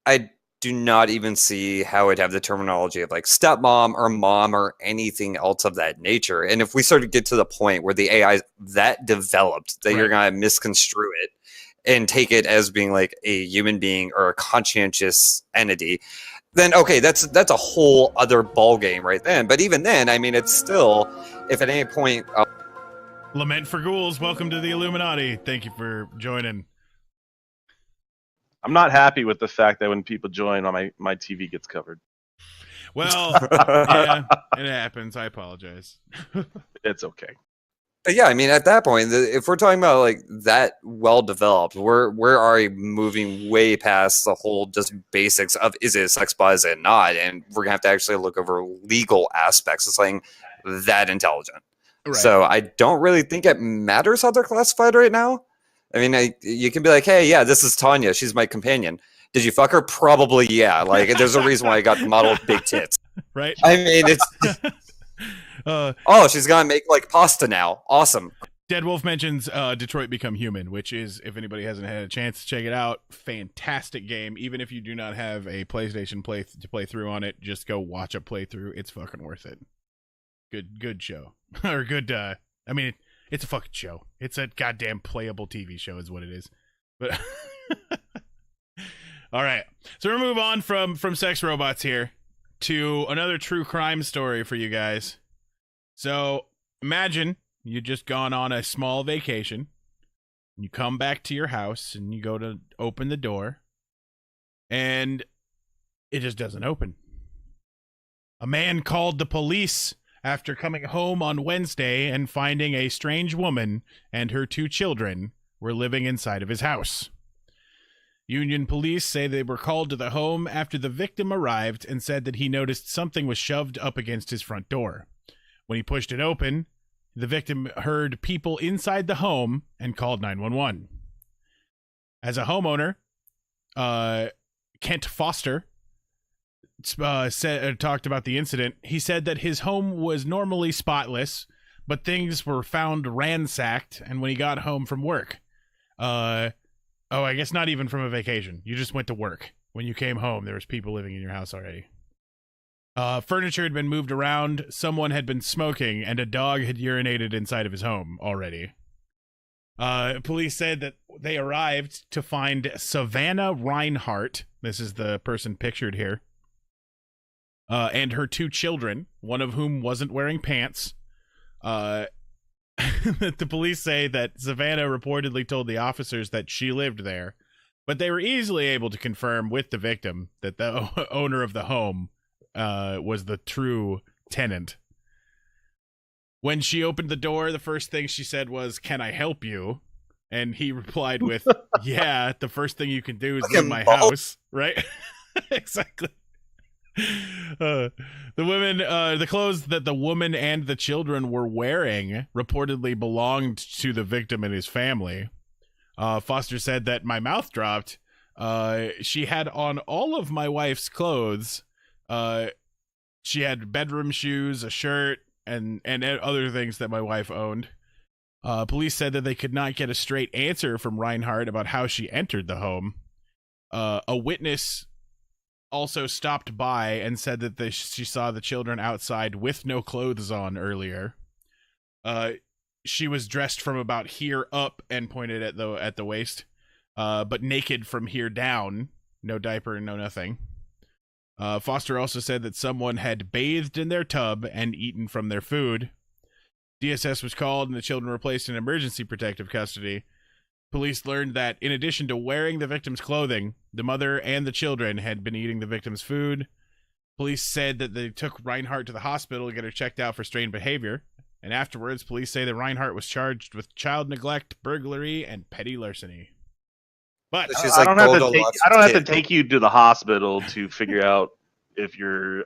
I do not even see how it'd have the terminology of like stepmom or mom or anything else of that nature. And if we start to get to the point where the AI is that developed that you're gonna misconstrue it and take it as being like a human being or a conscientious entity, then okay, that's a whole other ball game right then. But even then, I mean, it's still, if at any point Lament for Ghouls, welcome to the Illuminati. Thank you for joining. I'm not happy with the fact that when people join, my TV gets covered. Well, yeah, it happens. I apologize. It's okay. But yeah, I mean, at that point, if we're talking about like that well developed, we're already moving way past the whole just basics of is it a sex bot, is it not, and we're gonna have to actually look over legal aspects of something that intelligent. Right. So I don't really think it matters how they're classified right now. I mean, you can be like, hey, yeah, this is Tanya. She's my companion. Did you fuck her? Probably, yeah. Like, there's a reason why I got the model with big tits. Right. I mean, it's oh, she's gonna make like pasta now. Awesome. Deadwolf mentions Detroit Become Human, which is, if anybody hasn't had a chance to check it out, fantastic game. Even if you do not have a PlayStation to play through on it, just go watch a playthrough. It's fucking worth it. Good show. Or good, I mean, it's a fucking show. It's a goddamn playable TV show is what it is. But all right. So we'll move on from sex robots here to another true crime story for you guys. So imagine you just gone on a small vacation. You come back to your house and you go to open the door and it just doesn't open. A man called the police after coming home on Wednesday and finding a strange woman and her 2 children were living inside of his house. Union police say they were called to the home after the victim arrived and said that he noticed something was shoved up against his front door. When he pushed it open, the victim heard people inside the home and called 911. As a homeowner, Kent Foster talked about the incident. He said that his home was normally spotless, but things were found ransacked, and when he got home from work, I guess not even from a vacation. You just went to work. When you came home, there was people living in your house already. Furniture had been moved around, someone had been smoking, and a dog had urinated inside of his home already. Police said that they arrived to find Savannah Reinhart, this is the person pictured here, and her 2 children, one of whom wasn't wearing pants. The police say that Savannah reportedly told the officers that she lived there, but they were easily able to confirm with the victim that the owner of the home was the true tenant. When she opened the door, the first thing she said was, "Can I help you?" And he replied with, "Yeah, the first thing you can do is leave my house." Right? Exactly. The clothes that the woman and the children were wearing reportedly belonged to the victim and his family. Foster said that my mouth dropped. She had on all of my wife's clothes. She had bedroom shoes, a shirt, and other things that my wife owned. Police said that they could not get a straight answer from Reinhardt about how she entered the home. A witness also stopped by and said that she saw the children outside with no clothes on earlier. She was dressed from about here up and pointed at the waist, but naked from here down. No diaper, no nothing. Foster also said that someone had bathed in their tub and eaten from their food. DSS was called and the children were placed in emergency protective custody. Police learned that in addition to wearing the victim's clothing, the mother and the children had been eating the victim's food. Police said that they took Reinhardt to the hospital to get her checked out for strained behavior. And afterwards, police say that Reinhardt was charged with child neglect, burglary, and petty larceny. But She's I like don't have to take you to the hospital to figure out if you're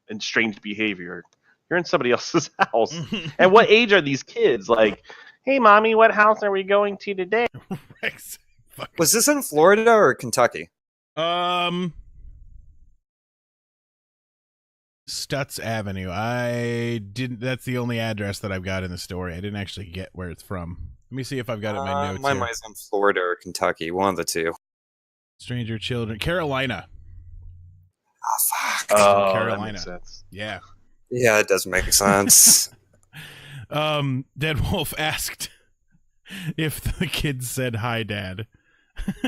in strange behavior. You're in somebody else's house. And what age are these kids? Like, hey, mommy, what house are we going to today? Rex, Was this in Florida or Kentucky? Stutz Avenue. I didn't. That's the only address that I've got in the story. I didn't actually get where it's from. Let me see if I've got it in my notes. Mine Here. was in Florida or Kentucky, one of the two. Stranger children, Carolina. Oh, fuck. Oh, Carolina. that makes sense. Yeah. Yeah, it does make sense. Dead Wolf asked if the kids said hi, Dad.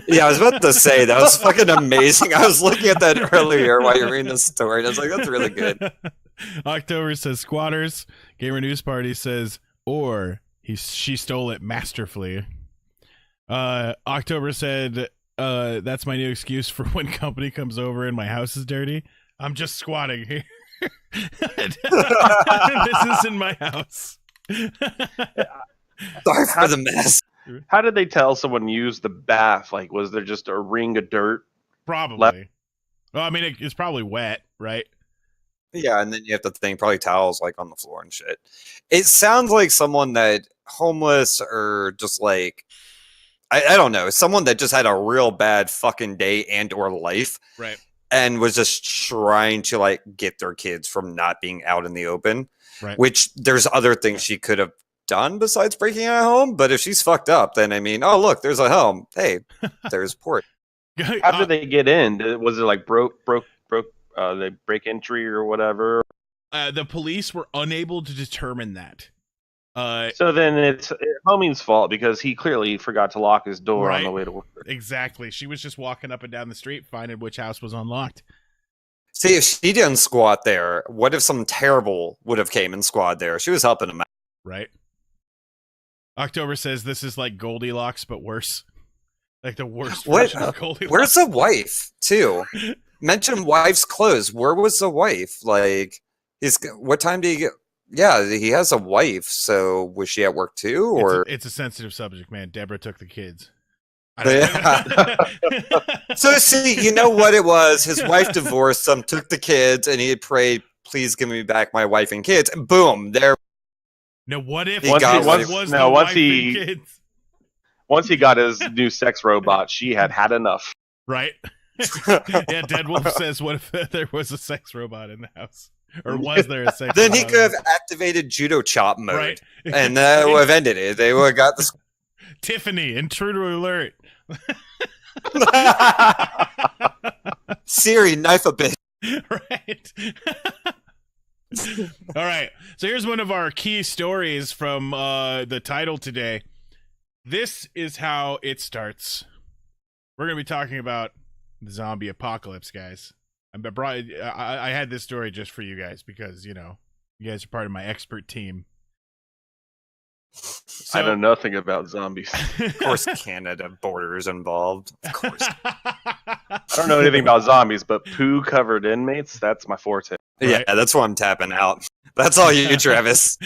Yeah, I was about to say, that was fucking amazing. I was looking at that earlier while you were reading the story, and I was like, that's really good. October says squatters. Gamer News Party says, or she stole it masterfully. October said, that's my new excuse for when company comes over and my house is dirty. I'm just squatting here. This isn't my house. Sorry for the mess. How did they tell someone used the bath? Like, was there just a ring of dirt? Probably. Well, I mean, it's probably wet, right? Yeah, and then you have to think probably towels like on the floor and shit. It sounds like someone that homeless or just like I don't know, someone that just had a real bad fucking day and or life. Right. And was just trying to like get their kids from not being out in the open. Right. Which there's other things she could have done besides breaking a home, but if she's fucked up, then I mean, oh look, there's a home. Hey, there's port. How did they get in? Was it like broke? They break entry or whatever? The police were unable to determine that. So then it's homie's fault because he clearly forgot to lock his door on the way to work. Exactly. She was just walking up and down the street, finding which house was unlocked. See, if she didn't squat there, what if something terrible would have came and squatted there? She was helping him out. Right. October says this is like Goldilocks, but worse. Like the worst version of Goldilocks. Where's the wife, too? Mention wife's clothes. Where was the wife? Like, what time did he get? Yeah, he has a wife, so was she at work too? Or it's a sensitive subject, man. Deborah took the kids. So see, you know what it was? His wife divorced him, took the kids, and he had prayed, "Please give me back my wife and kids." And boom, there. Now, what if once he got his new sex robot, she had enough. Right? Yeah, Dead Wolf says, "What if there was a sex robot in the house?" Or was there a sex Then robot? he could have activated judo chop mode, right? And that would have ended it. They would have got the Tiffany, intruder alert. Siri, knife a bitch. Right. All right. So here's one of our key stories from the title today. This is how it starts. We're going to be talking about the zombie apocalypse, guys. I had this story just for you guys because, you know, you guys are part of my expert team. So, I know nothing about zombies. Of course, Canada borders involved. Of course. I don't know anything about zombies, but poo-covered inmates, that's my forte. Yeah, that's why I'm tapping out. That's all you, Travis.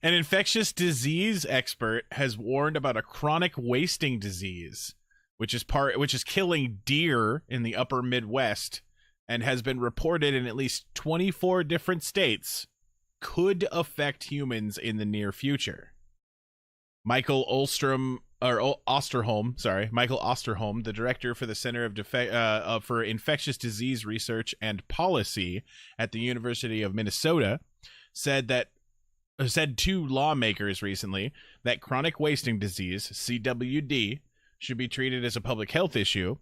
An infectious disease expert has warned about a chronic wasting disease, which is killing deer in the upper Midwest and has been reported in at least 24 different states, could affect humans in the near future. Michael Osterholm, the director for the Center for Infectious Disease Research and Policy at the University of Minnesota, said to lawmakers recently that chronic wasting disease, CWD, should be treated as a public health issue.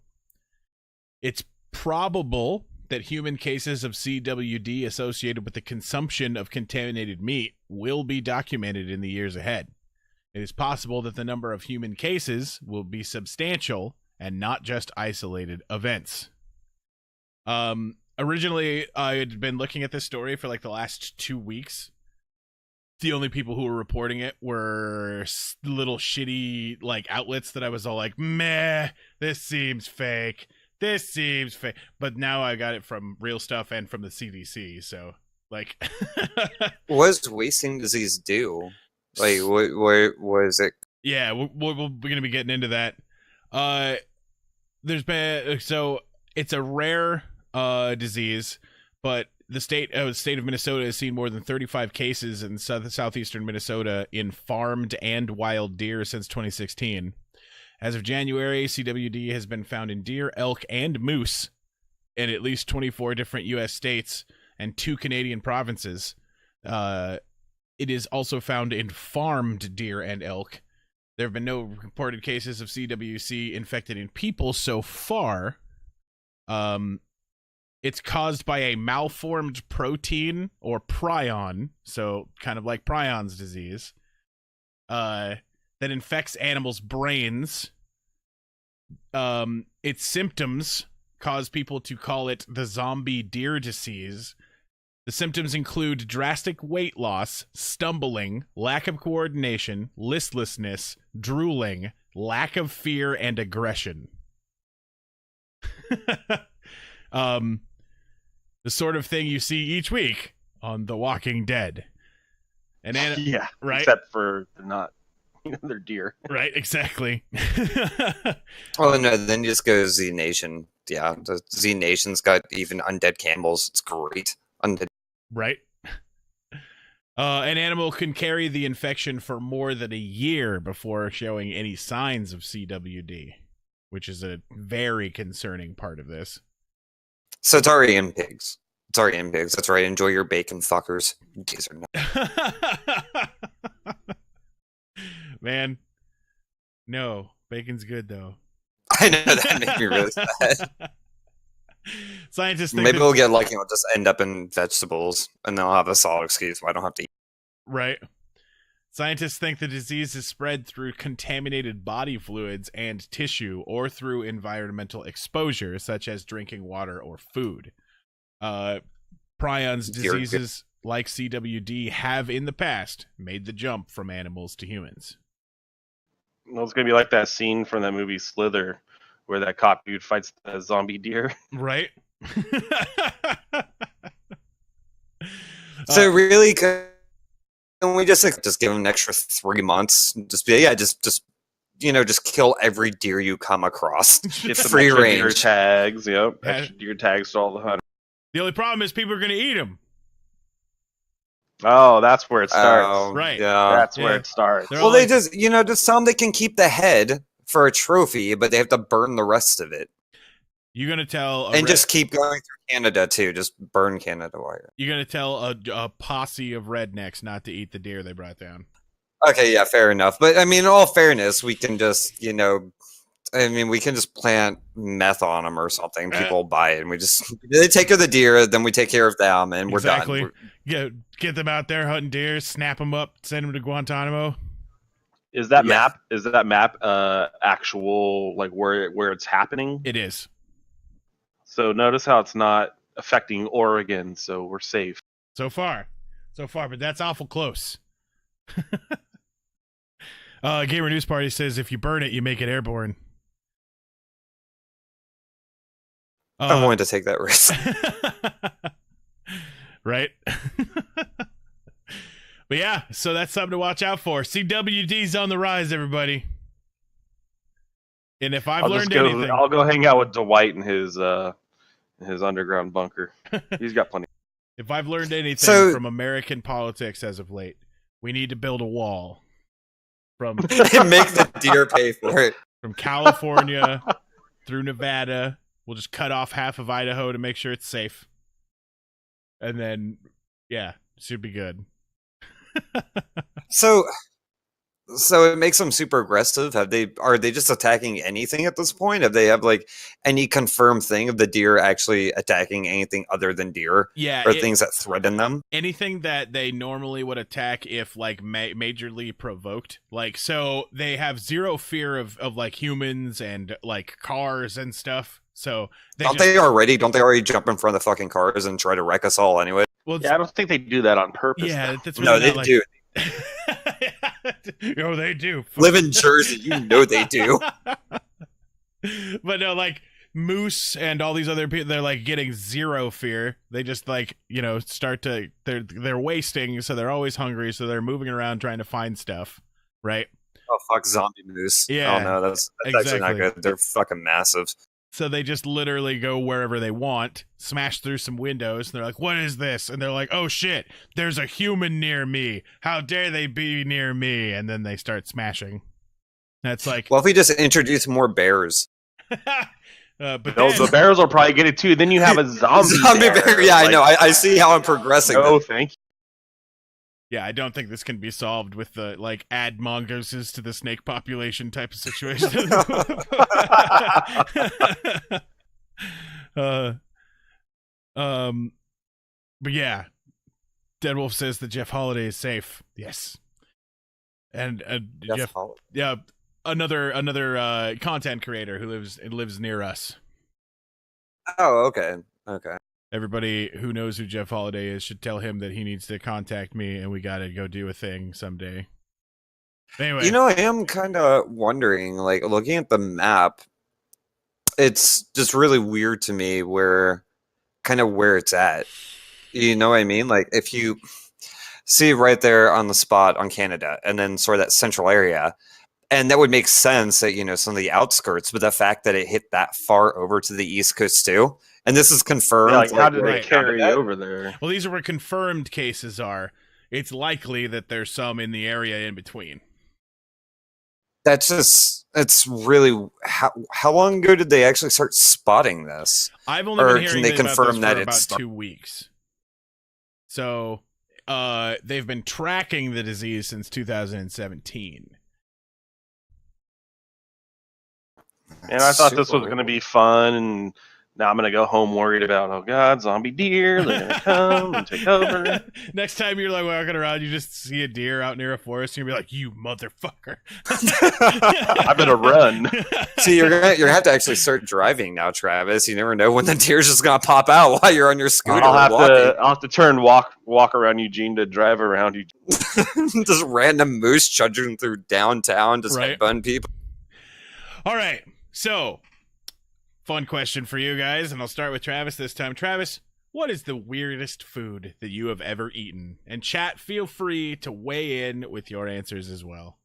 It's probable that human cases of CWD associated with the consumption of contaminated meat will be documented in the years ahead. It is possible that the number of human cases will be substantial and not just isolated events. Originally, I had been looking at this story for like the last 2 weeks. The only people who were reporting it were little shitty like outlets that I was all like, meh, this seems fake. This seems fake. But now I got it from real stuff and from the CDC. So, like, What does wasting disease do? Like, what is it? Yeah, we're going to be getting into that. There's been so it's a rare disease, but the state of Minnesota has seen more than 35 cases in southeastern Minnesota in farmed and wild deer since 2016. As of January, CWD has been found in deer, elk, and moose in at least 24 different U.S. states and 2 Canadian provinces. It is also found in farmed deer and elk. There have been no reported cases of CWC infected in people so far. It's caused by a malformed protein or prion, so kind of like Prion's disease, that infects animals' brains. Its symptoms cause people to call it the zombie deer disease. The symptoms include drastic weight loss, stumbling, lack of coordination, listlessness, drooling, lack of fear, and aggression. The sort of thing you see each week on The Walking Dead. And Yeah, right? Except for they're deer. Right, exactly. Oh no, then you just go Z Nation. Yeah, the Z Nation's got even undead camels. It's great. Undead. Right. An animal can carry the infection for more than a year before showing any signs of CWD, which is a very concerning part of this. So it's already in pigs. It's already in pigs. That's right. Enjoy your bacon, fuckers. These are not. Man, no. Bacon's good, though. I know, that made me really sad. Scientists think Maybe we'll get lucky and we'll just end up in vegetables, and they'll have a solid excuse why I don't have to eat. Right. Scientists think the disease is spread through contaminated body fluids and tissue or through environmental exposure, such as drinking water or food. Prions diseases like CWD have in the past made the jump from animals to humans. Well, it's gonna be like that scene from that movie Slither, where that cop dude fights the zombie deer. Right? So really, can we just give them an extra 3 months? Just kill every deer you come across. Get some Free extra range deer tags. Yep, Yeah. extra deer tags to all the hunters. The only problem is people are going to eat them. Oh, that's where it starts. Oh, Right. Yeah. That's where it starts. They're Well, all they like- just some they can keep the head for a trophy, but they have to burn the rest of it. You're going to tell And just keep going through Canada too. Just burn Canada while you're going to tell a posse of rednecks not to eat the deer they brought down. Okay, yeah, fair enough. But I mean, in all fairness, we can just, we can just plant meth on them or something. People buy it, and they take care of the deer, then we take care of them, and we're Exactly. done. Get them out there hunting deer, snap them up, send them to Guantanamo. Is that Yeah. map actual, like where it's happening? It is. So notice how it's not affecting Oregon, so we're safe. So far, but that's awful close. Gamer News Party says if you burn it, you make it airborne. I'm willing to take that risk. Right? But yeah, so that's something to watch out for. CWD's on the rise, everybody. And if I've learned anything, I'll go hang out with Dwight in his underground bunker. He's got plenty. if I've learned anything from American politics as of late, we need to build a wall from And make the deer pay for it. from California through Nevada. We'll just cut off half of Idaho to make sure it's safe. And then, yeah, should be good. So, So it makes them super aggressive. Are they just attacking anything at this point? Have like any confirmed thing of the deer actually attacking anything other than deer Yeah, or things that threaten them? anything that they normally would attack if like majorly provoked. Like, so they have zero fear of like humans and like cars and stuff. So Don't they already jump in front of the fucking cars and try to wreck us all anyway? Well, Yeah, I don't think they do that on purpose. yeah, though. that's No, really they not like... do. Oh, they do. Live in Jersey, you know they do. But no, like Moose and all these other people, they're like getting zero fear. They just like, you know, start to they're wasting, so they're always hungry, so they're moving around trying to find stuff, right? Oh fuck, zombie moose. Yeah, Oh no, that's actually not good. They're fucking massive. So they just literally go wherever they want, smash through some windows, and they're like, "What is this?" And they're like, "Oh shit, there's a human near me. How dare they be near me?" And then they start smashing. That's like, Well, if we just introduce more bears. but No, then, the bears will probably get it too. Then you have a zombie, bear. Yeah, like, I know. I see how I'm progressing. No, thank you. yeah, I don't think this can be solved with the like add mongooses to the snake population type of situation. But yeah, Deadwolf says that Jeff Holiday is safe. Yes, and Jeff, yeah, another content creator who lives near us. Oh, okay. Everybody who knows who Jeff Holiday is should tell him that he needs to contact me, and we gotta go do a thing someday. Anyway, You know, I am kind of wondering, like, looking at the map, it's just really weird to me where it's at. You know what I mean? Like, if you see right there on the spot on Canada, and then sort of that central area, and that would make sense that, you know, some of the outskirts, but the fact that it hit that far over to the East Coast too, and this is confirmed. Yeah, like, how did right. they carry over there? Well, these are where confirmed cases are. It's likely that there's some in the area in between. It's really how long ago did they actually start spotting this? I've only been hearing can they about confirm this that for it's about 2 weeks. So, they've been tracking the disease since 2017. And I thought this was going to be fun, and now I'm going to go home worried about, oh god, zombie deer, they're going to come and take over. Next time you're like walking around, you just see a deer out near a forest, and you'll be like, "You motherfucker!" I better run. See, you're gonna have to actually start driving now, Travis. You never know when the deer's just gonna pop out while you're on your scooter. I'll have to turn walk around Eugene to drive around Eugene. Just random moose trudging through downtown, just Right. headbutting people. All right, so fun question for you guys, and I'll start with Travis this time. Travis, what is the weirdest food that you have ever eaten? And chat, feel free to weigh in with your answers as well.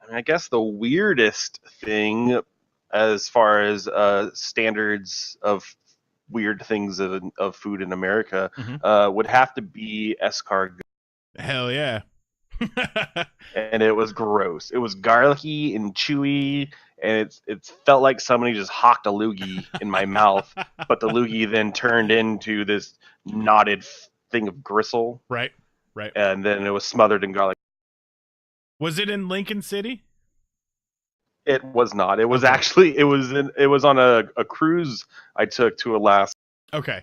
I mean, I guess the weirdest thing, as far as standards of weird things of food in America, would have to be escargot. Hell yeah. And it was gross. It was garlicky and chewy, and it felt like somebody just hocked a loogie in my mouth, but the loogie then turned into this knotted thing of gristle. Right. And then it was smothered in garlic. Was it in Lincoln City? It was not. It was actually it was on a cruise I took to Alaska. Okay.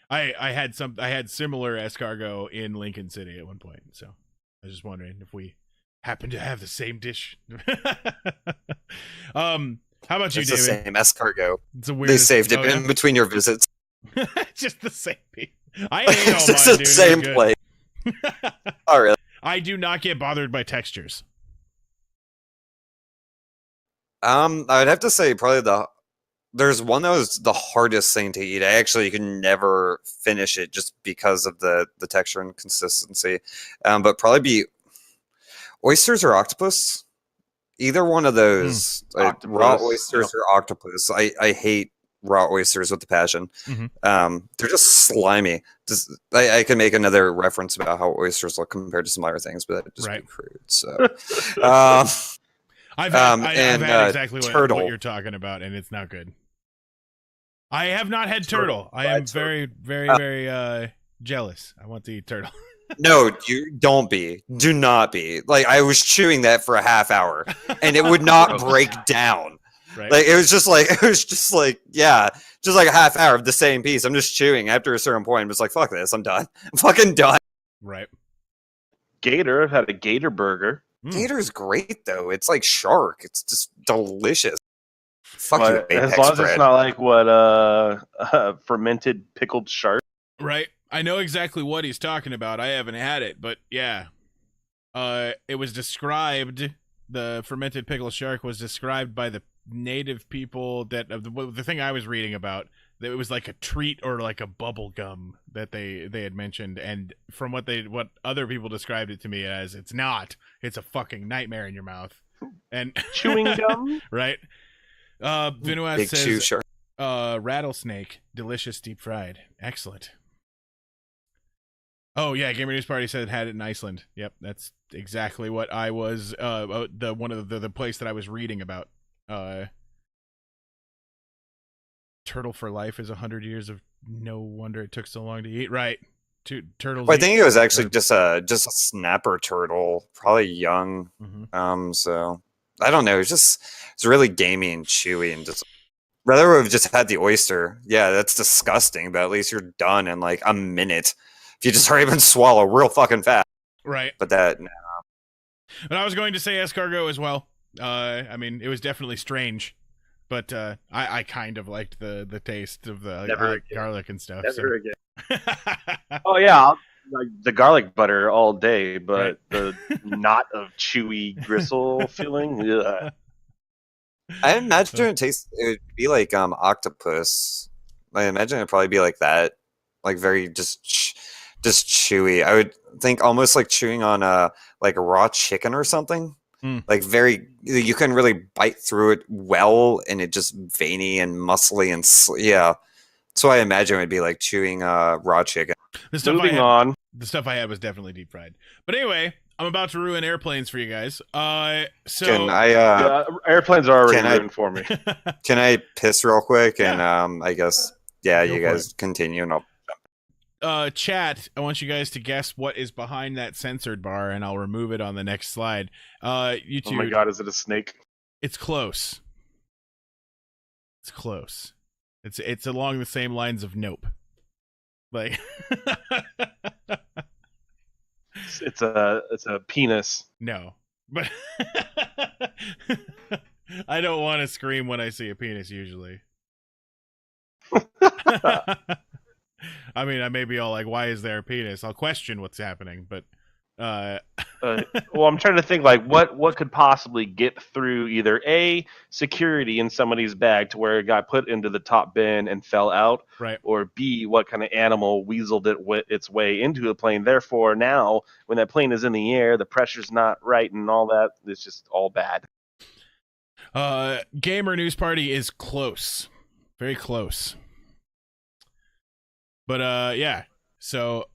I had similar escargot in Lincoln City at one point, so I was just wondering if we happen to have the same dish. How about you, It's David? the same escargot. It's a weird. They saved it in between your visits. Just the same. I ate all It's mine, just the dude. same You're good. plate. Oh, really? I do not get bothered by textures. I'd have to say probably there's one that was the hardest thing to eat. I actually could never finish it just because of the texture and consistency. But probably be oysters or octopus. Either one of those, raw oysters or octopus. I hate raw oysters with a passion. They're just slimy. I can make another reference about how oysters look compared to some other things, but that'd just be crude. So, I've had exactly turtle. what you're talking about, and it's not good. I have not had turtle. I am very, very, very jealous. I want to eat turtle. No, you don't be. Do not be. Like, I was chewing that for a half hour, and it would not break down. Right. Like, it was just like, yeah, just like a half hour of the same piece. I'm just chewing. After a certain point, I'm just like, fuck this. I'm done. I'm fucking done. Right. Gator. I've had a gator burger. Gator's great, though. It's like shark. It's just delicious. Fuck you, But as Apex long as bread. it's not like what fermented pickled shark. Right. I know exactly what he's talking about. I haven't had it, but yeah. It was described, the fermented pickled shark was described by the native people that the thing I was reading about, that it was like a treat or like a bubble gum that they had mentioned, and from what other people described it to me as, it's a fucking nightmare in your mouth. And Chewing gum? Right. Benoit Big chew says shark. rattlesnake, delicious deep fried. Excellent. Oh yeah, Gamer News Party said it had it in Iceland. Yep, that's exactly what I was the place that I was reading about. Turtle for life is 100 years of no wonder it took so long to eat. Right. Turtles. Well, I think it was actually just a snapper turtle, probably young. Mm-hmm. So I don't know. It's really gamey and chewy, and just rather would have just had the oyster. Yeah, that's disgusting, but at least you're done in like a minute. If you just hurry up and swallow real fucking fast. Right. But that. No. But I was going to say escargot as well. I mean, it was definitely strange, but I kind of liked the taste of the garlic and stuff. Never again. Oh yeah, I'll, like the garlic butter all day, but the knot of chewy gristle feeling. Ugh. I imagine it would be like octopus. I imagine it'd probably be like that, like very just chewy. I would think almost like chewing on like a raw chicken or something. Like you can really bite through it well, and it just veiny and muscly and yeah. So I imagine it would be like chewing raw chicken. Moving on. The stuff I had was definitely deep fried. But anyway, I'm about to ruin airplanes for you guys. So can I? Airplanes are already ruined for me. Can I piss real quick? Yeah. And I guess you guys continue, and I'll. Chat, I want you guys to guess what is behind that censored bar, and I'll remove it on the next slide. You two, oh my god, is it a snake? It's close. It's close. It's along the same lines of Nope. Like it's a penis. No. But I don't want to scream when I see a penis usually. I mean, I may be all like, why is there a penis? I'll question what's happening, but well, I'm trying to think like what could possibly get through either A, security in somebody's bag to where it got put into the top bin and fell out, right, or B, what kind of animal weaseled its way into the plane. Therefore, now when that plane is in the air, the pressure's not right and all that. It's just all bad. Gamer News Party is close, very close. But yeah, so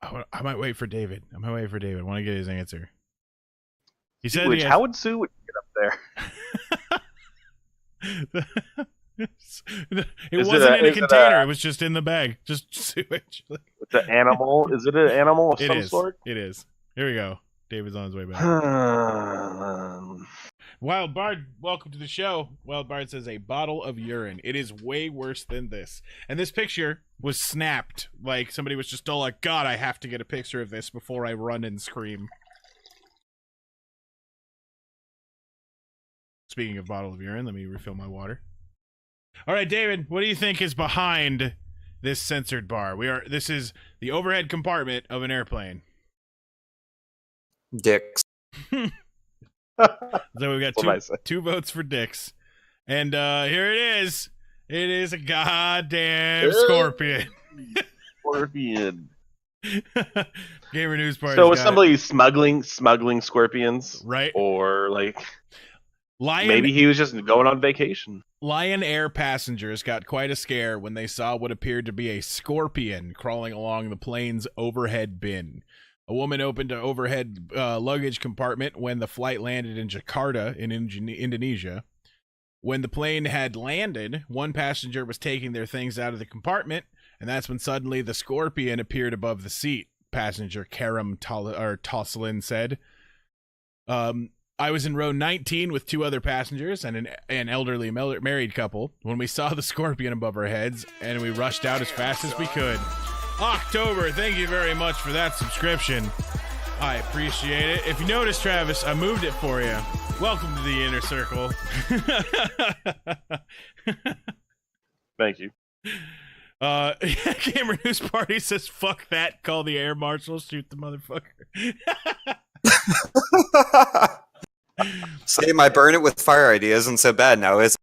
I might wait for David. I want to get his answer. He said, how would Sue get up there? It wasn't in a container. It was just in the bag. Just sewage. It's an animal. Is it an animal of some sort? It is. Here we go. David's on his way back. Wild Bard, welcome to the show. Wild Bard says a bottle of urine. It is way worse than this. And this picture was snapped. Like somebody was just all like, God, I have to get a picture of this before I run and scream. Speaking of bottle of urine, let me refill my water. All right, David, what do you think is behind this censored bar? This is the overhead compartment of an airplane. Dicks. So we've got two votes for dicks. And here it is. It is a goddamn scorpion. Scorpion. Gamer News Party. So was somebody smuggling scorpions? Right. Or like maybe he was just going on vacation. Lion Air passengers got quite a scare when they saw what appeared to be a scorpion crawling along the plane's overhead bin. A woman opened an overhead luggage compartment when the flight landed in Jakarta in Indonesia. When the plane had landed, one passenger was taking their things out of the compartment, and that's when suddenly the scorpion appeared above the seat. passenger Karam Tosselin said. I was in row 19 with 2 other passengers and an elderly married couple when we saw the scorpion above our heads, and we rushed out as fast as we could. October, thank you very much for that subscription. I appreciate it. If you notice, Travis, I moved it for you. Welcome to the inner circle. Thank you. Cameron News Party says, fuck that, call the air marshal, shoot the motherfucker. Say my burn it with fire idea isn't so bad now, is it?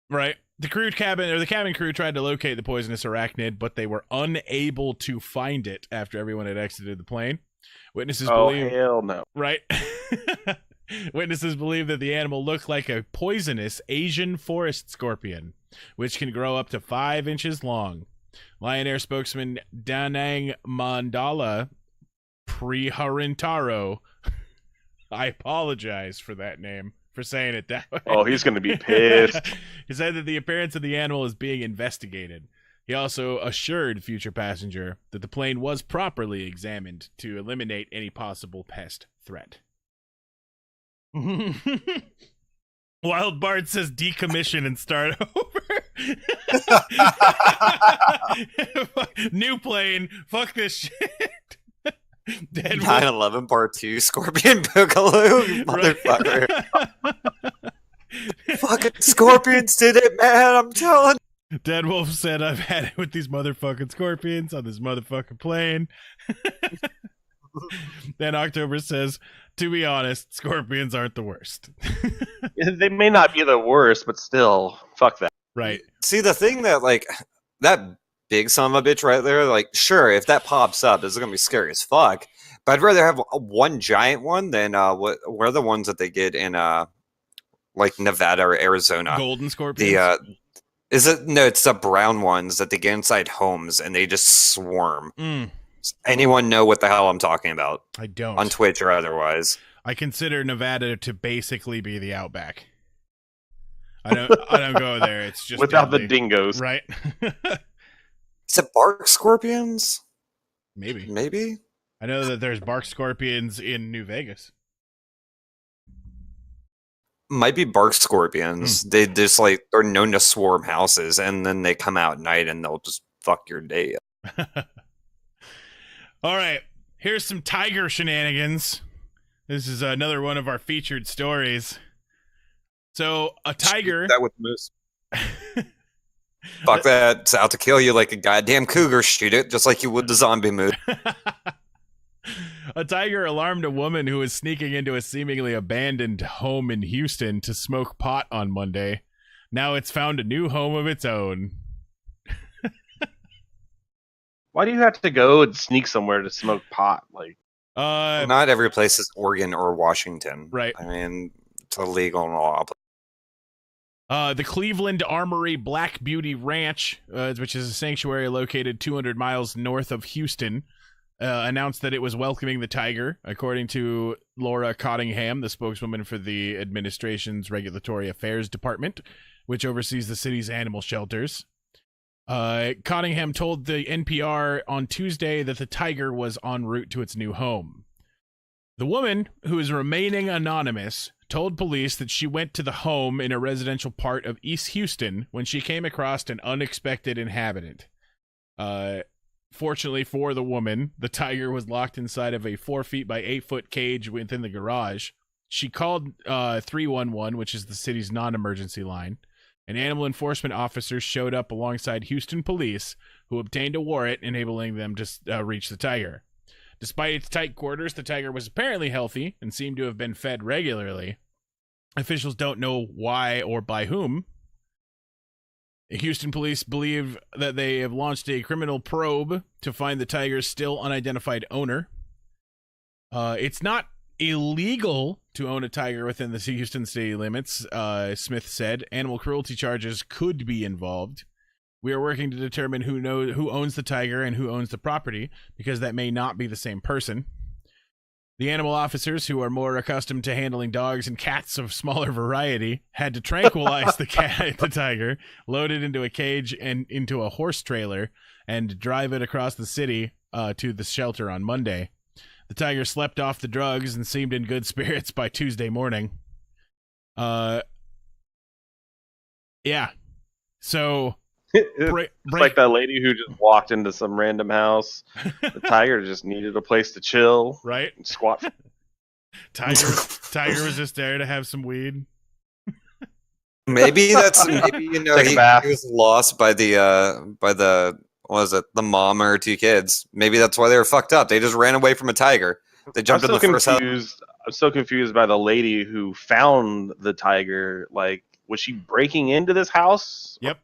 Right. The cabin crew tried to locate the poisonous arachnid, but they were unable to find it after everyone had exited the plane. Witnesses believe, hell no. right? Witnesses believe that the animal looked like a poisonous Asian forest scorpion, which can grow up to 5 inches long. Lion Air spokesman Danang Mandala Priharintaro, I apologize for that name, for saying it that way. Oh, he's going to be pissed. He said that the appearance of the animal is being investigated. He also assured future passenger that the plane was properly examined to eliminate any possible pest threat. Wild Bard says decommission and start over. New plane. Fuck this shit. 9/11 Part 2 Scorpion Boogaloo, motherfucker. Fucking scorpions did it, man, I'm telling. Dead Wolf said, I've had it with these motherfucking scorpions on this motherfucking plane. Then October says, to be honest, scorpions aren't the worst. They may not be the worst, but still, fuck that. Right. See, the thing that, like, that big son of a bitch right there, like, sure, if that pops up, it's gonna be scary as fuck. But I'd rather have one giant one than what are the ones that they get in like Nevada or Arizona? Golden scorpions. It's the brown ones that they get inside homes and they just swarm. Does anyone know what the hell I'm talking about? I don't. On Twitch or otherwise. I consider Nevada to basically be the Outback. I don't go there. It's just without deadly. the dingoes, right? Is it bark scorpions? Maybe. I know that there's bark scorpions in New Vegas. Might be bark scorpions. They just they're known to swarm houses, and then they come out at night and they'll just fuck your day up. All right, here's some tiger shenanigans. This is another one of our featured stories. So a tiger. Shoot that with moose. Fuck that! It's out to kill you like a goddamn cougar. Shoot it just like you would the zombie moose. A tiger alarmed a woman who was sneaking into a seemingly abandoned home in Houston to smoke pot on Monday. Now it's found a new home of its own. Why do you have to go and sneak somewhere to smoke pot? Not every place is Oregon or Washington. Right. I mean, it's illegal in all. The Cleveland Armory Black Beauty Ranch, which is a sanctuary located 200 miles north of Houston, announced that it was welcoming the tiger, according to Laura Cottingham, the spokeswoman for the administration's Regulatory Affairs Department, which oversees the city's animal shelters. Cottingham told the NPR on Tuesday that the tiger was en route to its new home. The woman, who is remaining anonymous, told police that she went to the home in a residential part of East Houston when she came across an unexpected inhabitant. Fortunately for the woman, the tiger was locked inside of a 4 feet by 8 foot cage within the garage. She called 311, which is the city's non-emergency line. An animal enforcement officer showed up alongside Houston police, who obtained a warrant enabling them to reach the tiger. Despite its tight quarters, the tiger was apparently healthy and seemed to have been fed regularly. Officials don't know why or by whom. Houston police believe that they have launched a criminal probe to find the tiger's still unidentified owner. It's not illegal to own a tiger within the Houston city limits, Smith said. Animal cruelty charges could be involved. We are working to determine who owns the tiger and who owns the property, because that may not be the same person. The animal officers, who are more accustomed to handling dogs and cats of smaller variety, had to tranquilize the tiger, load it into a cage and into a horse trailer, and drive it across the city to the shelter on Monday. The tiger slept off the drugs and seemed in good spirits by Tuesday morning. Yeah. So It's like that lady who just walked into some random house. The tiger just needed a place to chill, right? And squat. Tiger was just there to have some weed. Maybe you know Take a he bath. was lost by the what was it, the mom or two kids. Maybe that's why they were fucked up. They just ran away from a tiger. They jumped in the first house. I'm so confused by the lady who found the tiger. Like, was she breaking into this house? Yep.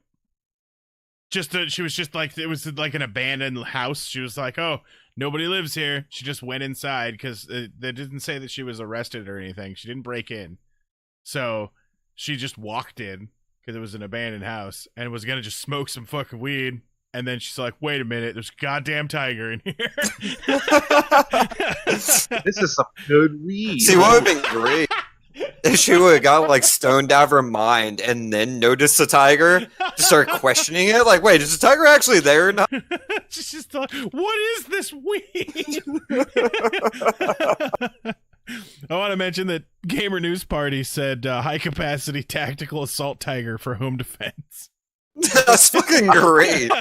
She was just like, it was like an abandoned house. She was like, oh, nobody lives here. She just went inside because they didn't say that she was arrested or anything. She didn't break in. So she just walked in because it was an abandoned house and was going to just smoke some fucking weed. And then she's like, wait a minute, there's a goddamn tiger in here. This is some good weed. See, what would have been great if she would have got like stoned out of her mind and then noticed the tiger, to start questioning it. Like, wait, is the tiger actually there or not? She's just like, what is this weed? I want to mention that Gamer News Party said high capacity tactical assault tiger for home defense. That's fucking great.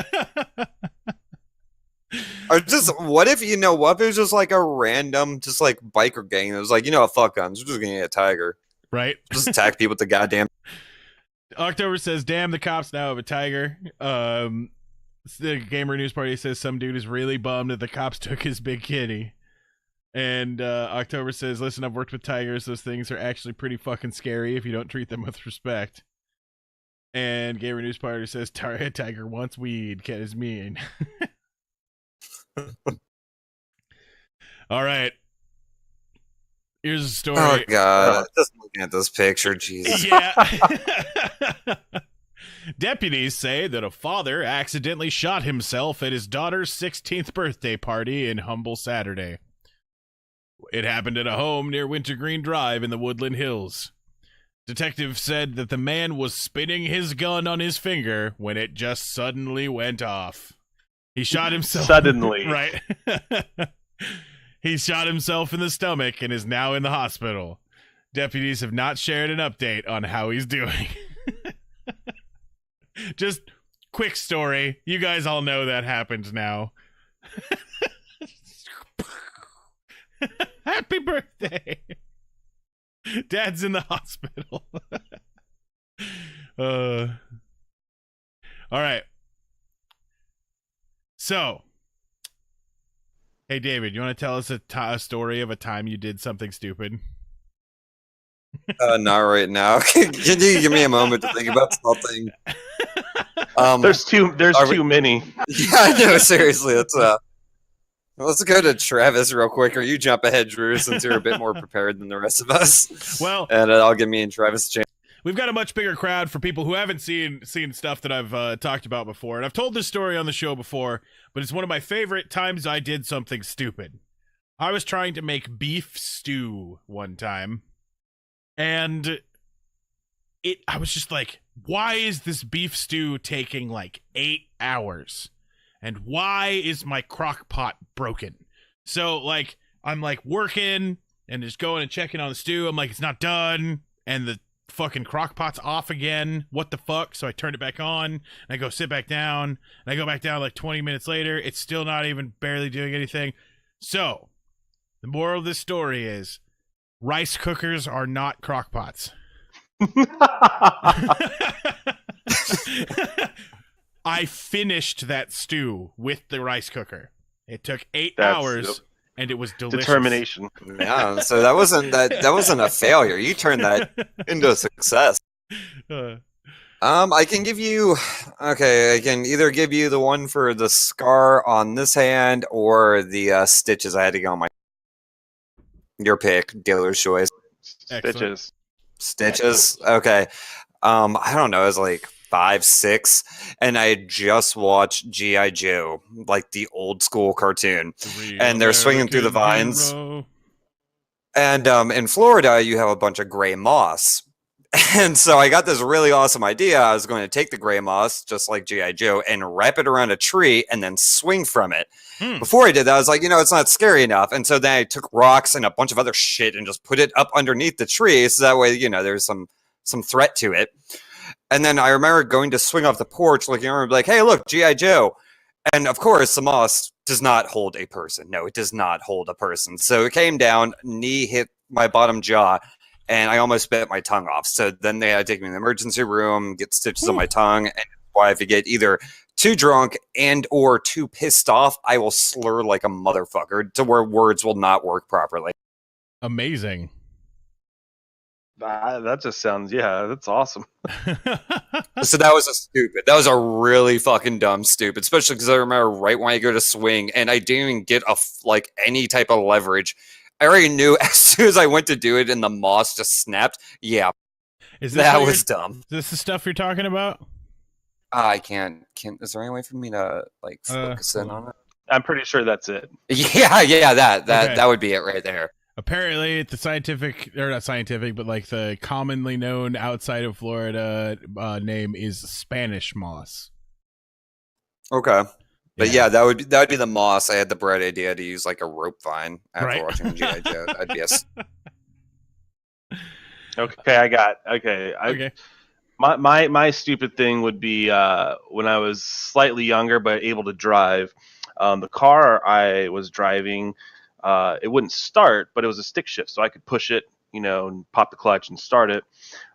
Or just, what if it was just like a random, just like biker gang that was like, fuck guns, we're just gonna get a tiger. Right? Just attack people with the goddamn. October says, damn, the cops now have a tiger. The Gamer News Party says some dude is really bummed that the cops took his big kitty. And October says, listen, I've worked with tigers. Those things are actually pretty fucking scary if you don't treat them with respect. And Gamer News Party says, tiger wants weed. Cat is mean. All right. Here's a story. Oh god, just looking at this picture, Jesus. Yeah. Deputies say that a father accidentally shot himself at his daughter's 16th birthday party in Humble Saturday. It happened at a home near Wintergreen Drive in the Woodland Hills. Detectives said that the man was spinning his gun on his finger when it just suddenly went off. He shot himself. Suddenly. Right. He shot himself in the stomach and is now in the hospital. Deputies have not shared an update on how he's doing. Just quick story. You guys all know that happened now. Happy birthday. Dad's in the hospital. All right. So, hey, David, you want to tell us a story of a time you did something stupid? Not right now. Can you give me a moment to think about something? There's too many. Yeah, I know. Seriously, let's go to Travis real quick, or you jump ahead, Drew, since you're a bit more prepared than the rest of us. Well, and I'll give me and Travis a chance. We've got a much bigger crowd for people who haven't seen stuff that I've talked about before. And I've told this story on the show before, but it's one of my favorite times I did something stupid. I was trying to make beef stew one time, and I was just like, why is this beef stew taking like 8 hours? And why is my crock pot broken? So, like, I'm like working and just going and checking on the stew. I'm like, it's not done. And the fucking crock pot's off again. What the fuck? So I turned it back on and I go sit back down and I go back down like 20 minutes later. It's still not even barely doing anything. So the moral of this story is rice cookers are not crock pots. I finished that stew with the rice cooker. It took 8 hours and it was delicious. Determination. Yeah, so that wasn't a failure. You turned that into a success. I can give you. Okay, I can either give you the one for the scar on this hand or the stitches I had to go on my. Your pick, dealer's choice. Excellent. Stitches. Okay. I don't know. It was like 5, 6, and I had just watched G.I. Joe, like the old school cartoon, and they're swinging through the vines. Hero. And in Florida, you have a bunch of gray moss, And so I got this really awesome idea. I was going to take the gray moss, just like G.I. Joe, and wrap it around a tree and then swing from it. Before I did that, I was like, it's not scary enough. And so then I took rocks and a bunch of other shit and just put it up underneath the tree. So that way, there's some threat to it. And then I remember going to swing off the porch, looking around, like, hey, look, G.I. Joe. And of course, the moss does not hold a person. No, it does not hold a person. So it came down, knee hit my bottom jaw, and I almost bit my tongue off. So then they had to take me to the emergency room, get stitches on my tongue. And why, if you get either too drunk and or too pissed off, I will slur like a motherfucker to where words will not work properly. Amazing. That just sounds, that's awesome. So that was a really fucking dumb stupid, especially because I remember right when I go to swing and I didn't even get any type of leverage. I already knew as soon as I went to do it and the moss just snapped. Yeah, that was dumb. Is this the stuff you're talking about? I can't. Is there any way for me to focus in on it? I'm pretty sure that's it. Yeah, that would be it right there. Apparently, the scientific, or not scientific, but like the commonly known outside of Florida name is Spanish moss. Okay. But yeah, that would be the moss. I had the bright idea to use like a rope vine after watching G.I. Joe. That'd be Okay. My stupid thing would be when I was slightly younger but able to drive. The car I was driving, it wouldn't start, but it was a stick shift, so I could push it, and pop the clutch and start it.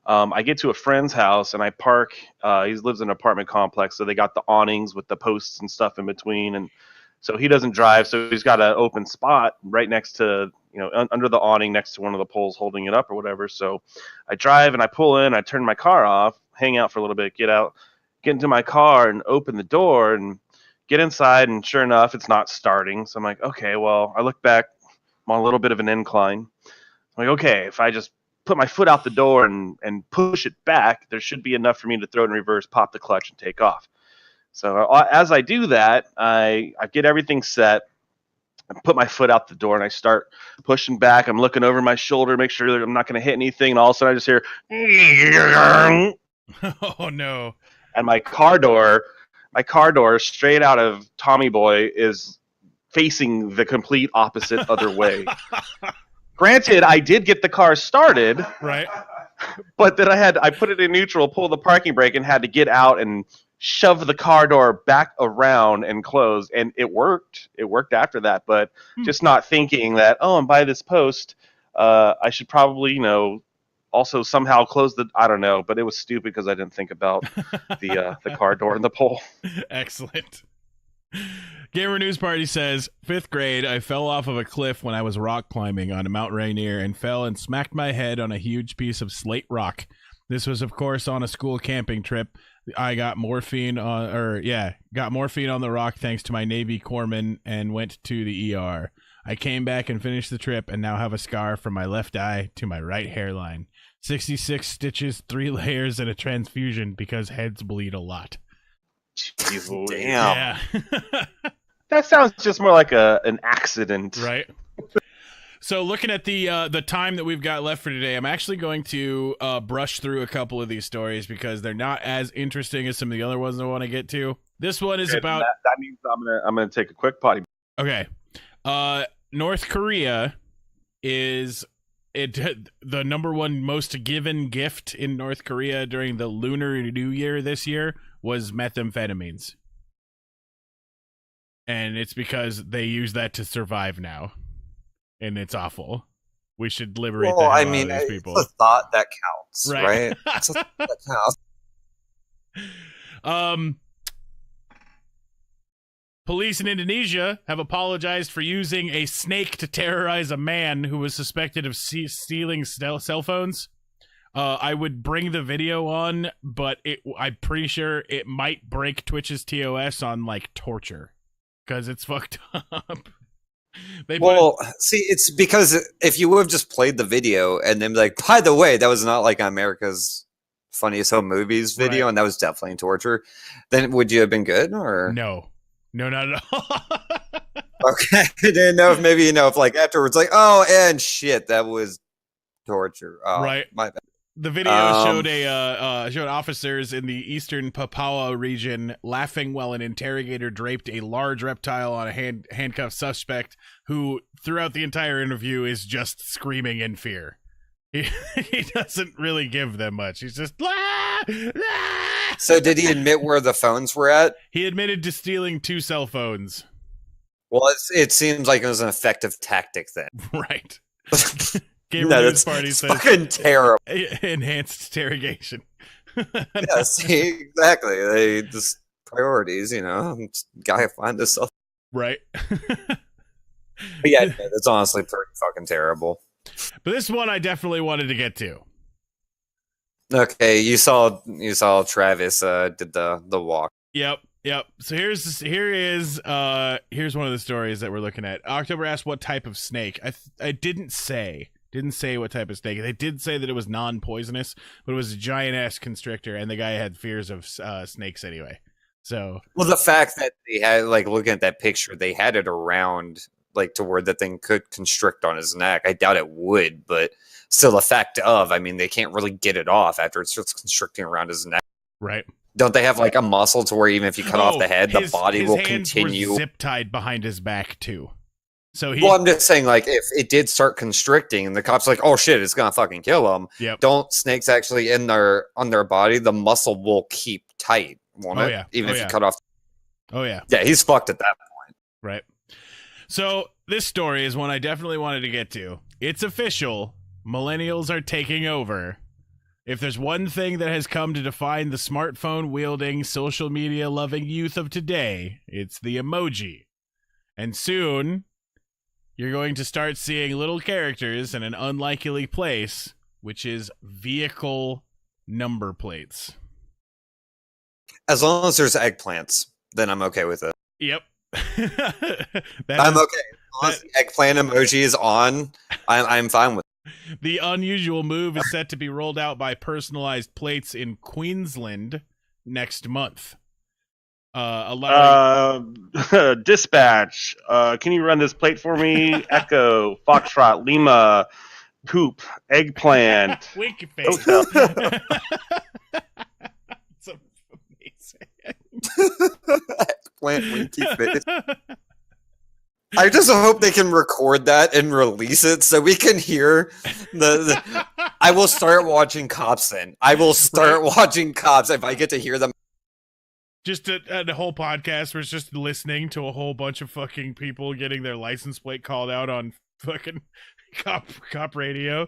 I get to a friend's house and I park. He lives in an apartment complex, so they got the awnings with the posts and stuff in between, and so he doesn't drive, so he's got an open spot right next to, under the awning, next to one of the poles holding it up or whatever. So I drive and I pull in, I turn my car off, hang out for a little bit, get into my car and open the door and get inside, and sure enough, it's not starting. So I'm like, okay, well, I look back, I'm on a little bit of an incline. I'm like, okay, if I just put my foot out the door and push it back, there should be enough for me to throw it in reverse, pop the clutch, and take off. So as I do that, I get everything set. I put my foot out the door and I start pushing back. I'm looking over my shoulder, make sure that I'm not going to hit anything. And all of a sudden I just hear, oh no. And my car door straight out of Tommy Boy is facing the complete opposite other way. Granted, I did get the car started. Right. But then I put it in neutral, pull the parking brake, and had to get out and shove the car door back around and close, and it worked. It worked after that, but just not thinking that, I'm by this post, I should probably, also somehow close I don't know, but it was stupid because I didn't think about the car door and the pole. Excellent. Gamer News Party says, 5th grade, I fell off of a cliff when I was rock climbing on Mount Rainier and fell and smacked my head on a huge piece of slate rock. This was, of course, on a school camping trip. I got morphine on the rock thanks to my Navy corpsman and went to the ER. I came back and finished the trip and now have a scar from my left eye to my right hairline. 66 stitches, 3 layers, and a transfusion because heads bleed a lot. Jeez, damn. Yeah. That sounds just more like an accident. Right. So looking at the time that we've got left for today, I'm actually going to brush through a couple of these stories because they're not as interesting as some of the other ones I want to get to. This one is about... That means I'm gonna take a quick potty. Okay. North Korea is... the number one most given gift in North Korea during the Lunar New Year this year was methamphetamines. And it's because they use that to survive now. And it's awful. We should liberate the hell out of these people. It's a thought that counts, right? It's a thought that counts. Police in Indonesia have apologized for using a snake to terrorize a man who was suspected of stealing cell phones. I would bring the video on, but I'm pretty sure it might break Twitch's TOS on, torture. Because it's fucked up. See, it's because if you would have just played the video and then by the way, that was not America's Funniest Home Movies video, right, and that was definitely torture, then would you have been good, or? No, not at all. Okay, I didn't know if maybe, if afterwards, and shit, that was torture. Oh, right. My bad. The video showed officers in the eastern Papua region laughing while an interrogator draped a large reptile on a handcuffed suspect who, throughout the entire interview, is just screaming in fear. He doesn't really give them much. He's just... "Ah! Ah!" So did he admit where the phones were at? He admitted to stealing 2 cell phones. Well, it seems like it was an effective tactic then. Right. Gabriel No, News that's Party says fucking terrible. enhanced interrogation. Yeah, see, exactly. They just priorities, Gotta find this stuff. Right. But yeah, that's honestly pretty fucking terrible. But this one I definitely wanted to get to. Okay, you saw Travis did the walk. Yep. So here's one of the stories that we're looking at. October asked what type of snake. I didn't say what type of snake. They did say that it was non-poisonous, but it was a giant-ass constrictor, and the guy had fears of snakes anyway. So, well, the fact that they had, like, looking at that picture, they had it around, like, to where the thing could constrict on his neck. I doubt it would, but still, the fact of, I mean, they can't really get it off after it starts constricting around his neck. Right. Don't they have, like, a muscle to where even if you cut off the head, the body will continue? Were zip tied behind his back too. So well, I'm just saying, like, if it did start constricting and the cops are like, oh shit, it's gonna fucking kill him. Yep. Don't snakes actually on their body, the muscle will keep tight, won't it? Yeah. Even if you cut off. Oh yeah. Yeah, he's fucked at that point. Right. So this story is one I definitely wanted to get to. It's official. Millennials are taking over. If there's one thing that has come to define the smartphone-wielding, social media-loving youth of today, it's the emoji. And soon, you're going to start seeing little characters in an unlikely place, which is vehicle number plates. As long as there's eggplants, then I'm okay with it. Yep. I'm okay. As long as the eggplant emoji is on, I'm fine with it. The unusual move is set to be rolled out by Personalized Plates in Queensland next month. Dispatch. Can you run this plate for me? Echo, Foxtrot, Lima, Poop, Eggplant. Winky face. Eggplant, winky face. I just hope they can record that and release it so we can hear the I will start watching Cops then. I will start watching Cops if I get to hear them. Just a whole podcast where it's just listening to a whole bunch of fucking people getting their license plate called out on fucking cop radio.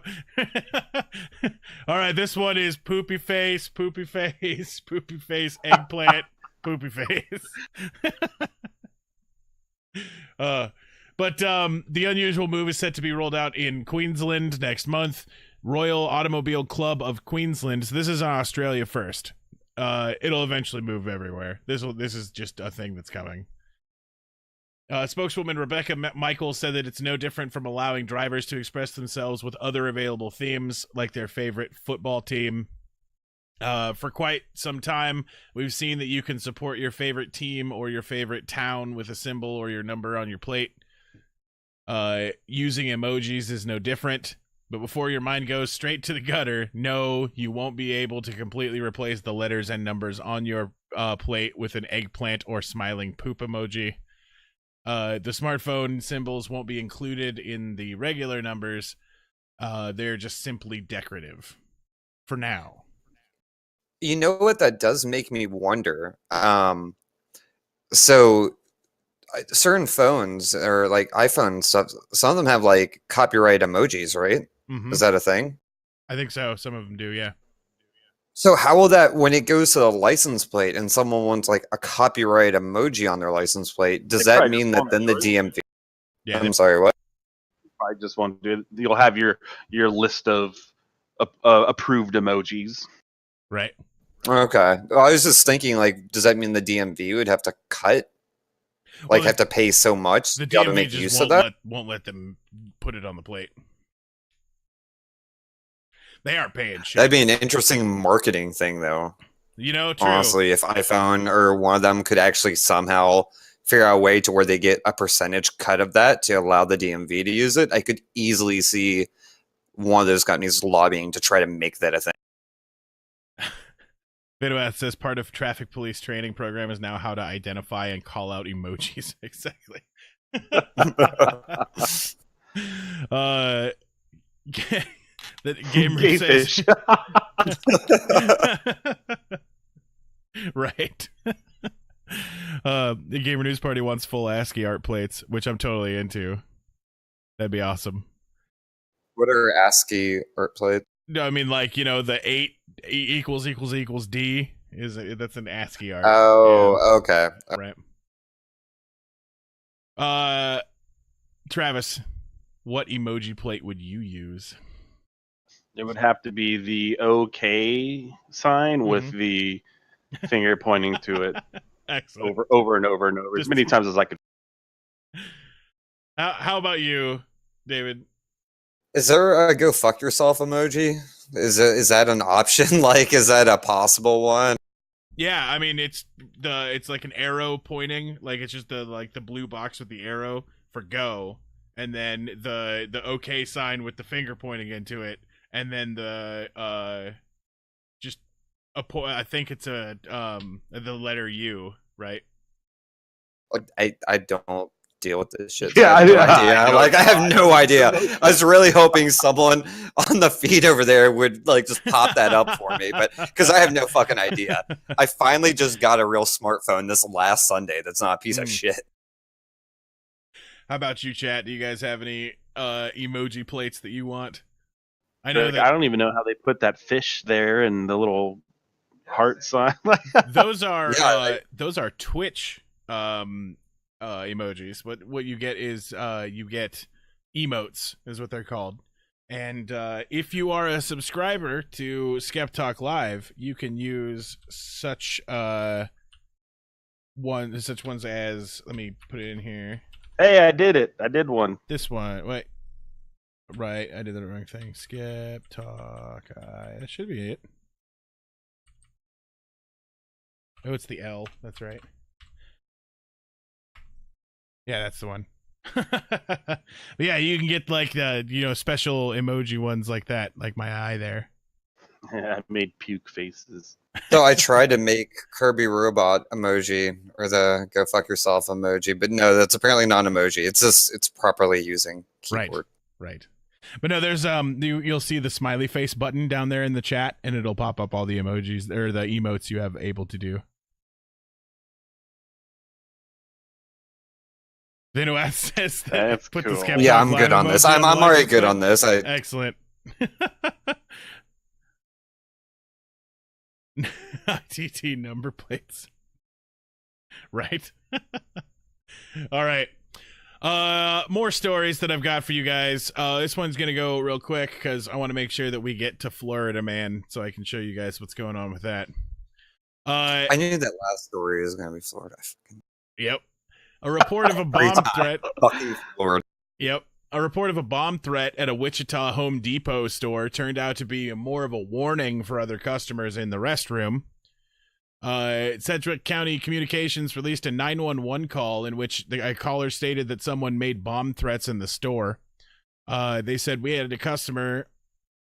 All right, this one is poopy face, eggplant, poopy face. But the unusual move is set to be rolled out in Queensland next month. Royal Automobile Club of Queensland. So this is on Australia first. It'll eventually move everywhere. This is just a thing that's coming. Spokeswoman Rebecca Michael said that it's no different from allowing drivers to express themselves with other available themes, like their favorite football team. For quite some time, we've seen that you can support your favorite team or your favorite town with a symbol or your number on your plate. Using emojis is no different. But before your mind goes straight to the gutter, no, you won't be able to completely replace the letters and numbers on your plate with an eggplant or smiling poop emoji. The smartphone symbols won't be included in the regular numbers. They're just simply decorative for now. You know what that does make me wonder? So certain phones or like iPhone stuff, some of them have like copyright emojis, right? Mm-hmm. Is that a thing? I think so. Some of them do, yeah. So how will that, when it goes to the license plate and someone wants like a copyright emoji on their license plate, does that mean that then the DMV? Yeah. I'm sorry, what? I just want to do it. You'll have your list of approved emojis. Right. Okay. Well, I was just thinking, like, does that mean the DMV would have to cut? Like, have to pay so much the to be able to DMV make just use of that? won't let them put it on the plate. They aren't paying shit. That'd be an interesting marketing thing, though. You know, true. Honestly, if iPhone or one of them could actually somehow figure out a way to where they get a percentage cut of that to allow the DMV to use it, I could easily see one of those companies lobbying to try to make that a thing. Benoit says part of traffic police training program is now how to identify and call out emojis. Exactly. The gamer Gayfish. says right. The Gamer News Party wants full ASCII art plates, which I'm totally into. That'd be awesome. What are ASCII art plates? No, I mean, like, you know, the 8 equals D that's an ASCII art. Oh, okay. Yeah. Right. Travis, what emoji plate would you use? It would have to be the OK sign with the finger pointing to it. Excellent. Over and over and over, as many times as I could. How about you, David? Is there a go fuck yourself emoji? Is that an option? Like, is that a possible one? Yeah, I mean, it's like an arrow pointing, like it's just the blue box with the arrow for go, and then the OK sign with the finger pointing into it, and then the just I think it's the letter U, right? I don't deal with this shit. Yeah, I have no idea. I was really hoping someone on the feed over there would like just pop that up for me, but because I have no fucking idea. I finally just got a real smartphone this last Sunday. That's not a piece of shit. How about you, chat? Do you guys have any emoji plates that you want? I know I don't even know how they put that fish there and the little heart sign. those are Twitch emojis. What you get is you get emotes, is what they're called. And if you are a subscriber to SkepTalk Live, you can use such ones as, let me put it in here. Hey, I did it. I did one. This one. Wait. Right, I did the wrong thing. SkepTalk. That should be it. Oh, it's the L. That's right. Yeah, that's the one. But yeah, you can get like the special emoji ones like that, like my eye there. Yeah, I made puke faces. So I tried to make Kirby Robot emoji or the go fuck yourself emoji, but no, that's apparently not an emoji. It's properly using keyboard. Right. But no, there's you'll see the smiley face button down there in the chat, and it'll pop up all the emojis or the emotes you have able to do. Benoit says that's put cool. the SkepTalk Yeah, I'm Live good on this. emoji I'm on the already license good plate. on this. Excellent. ITT number plates. Right. All right. More stories that I've got for you guys. This one's gonna go real quick because I want to make sure that we get to Florida Man, so I can show you guys what's going on with that. I knew that last story was gonna be Florida. Yep. A report of a bomb threat. Fucking Florida. Yep. A report of a bomb threat at a Wichita Home Depot store turned out to be more of a warning for other customers in the restroom. Sedgwick County Communications released a 911 call in which a caller stated that someone made bomb threats in the store. They said, we had a customer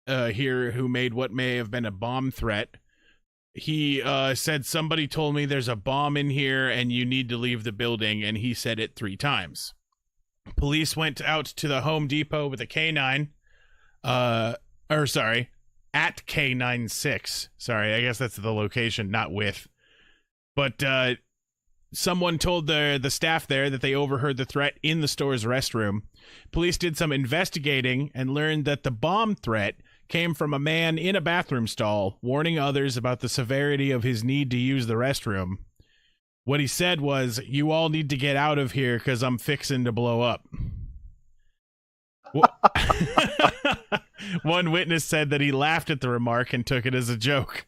here who made what may have been a bomb threat. He said, somebody told me there's a bomb in here and you need to leave the building, and he said it 3 times. Police went out to the Home Depot with a K9, at K96. Sorry, I guess that's the location, not with. But someone told the staff there that they overheard the threat in the store's restroom. Police did some investigating and learned that the bomb threat came from a man in a bathroom stall warning others about the severity of his need to use the restroom. What he said was, you all need to get out of here because I'm fixing to blow up. One witness said that he laughed at the remark and took it as a joke.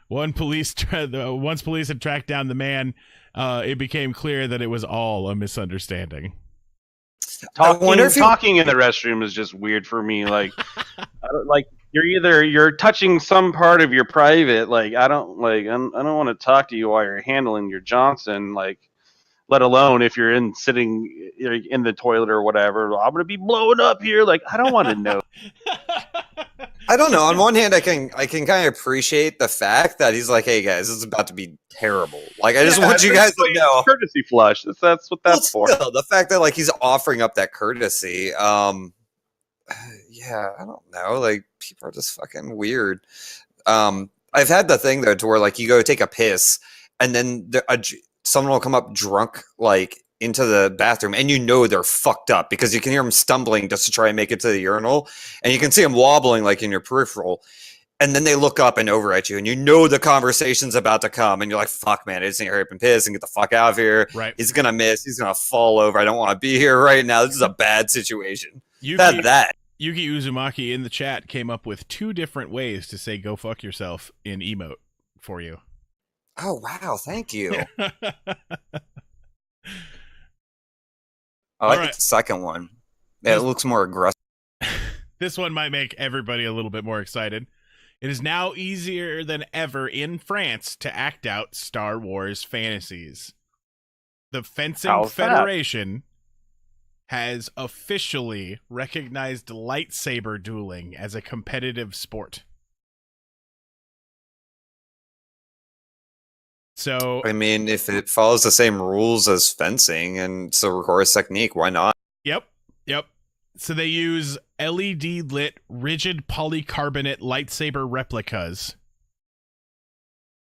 Once police had tracked down the man, it became clear that it was all a misunderstanding. Talking in the restroom is just weird for me. Like, you're touching some part of your private. Like, I don't want to talk to you while you're handling your Johnson. Like, let alone if you're sitting in the toilet or whatever. I'm gonna be blowing up here. Like, I don't want to know. I don't know. On one hand, I can kind of appreciate the fact that he's like, "Hey guys, this is about to be terrible. Like, I just want you guys to know." Courtesy flush. That's what that's for. Still, the fact that like he's offering up that courtesy, yeah, I don't know. Like, people are just fucking weird. I've had the thing though to where like you go take a piss, and then someone will come up drunk like into the bathroom, and you know they're fucked up because you can hear them stumbling just to try and make it to the urinal, and you can see them wobbling like in your peripheral. And then they look up and over at you, and you know the conversation's about to come, and you're like, "Fuck, man! I just need to hurry up and piss and get the fuck out of here." Right. He's gonna miss. He's gonna fall over. I don't want to be here right now. This is a bad situation. That. Yuki Uzumaki in the chat came up with 2 different ways to say "go fuck yourself" in emote for you. Oh wow! Thank you. I like the second one. Yeah, it looks more aggressive. This one might make everybody a little bit more excited. It is now easier than ever in France to act out Star Wars fantasies. The Fencing Federation has officially recognized lightsaber dueling as a competitive sport. So, I mean, if it follows the same rules as fencing and it's a rigorous technique, why not? Yep. So they use LED lit rigid polycarbonate lightsaber replicas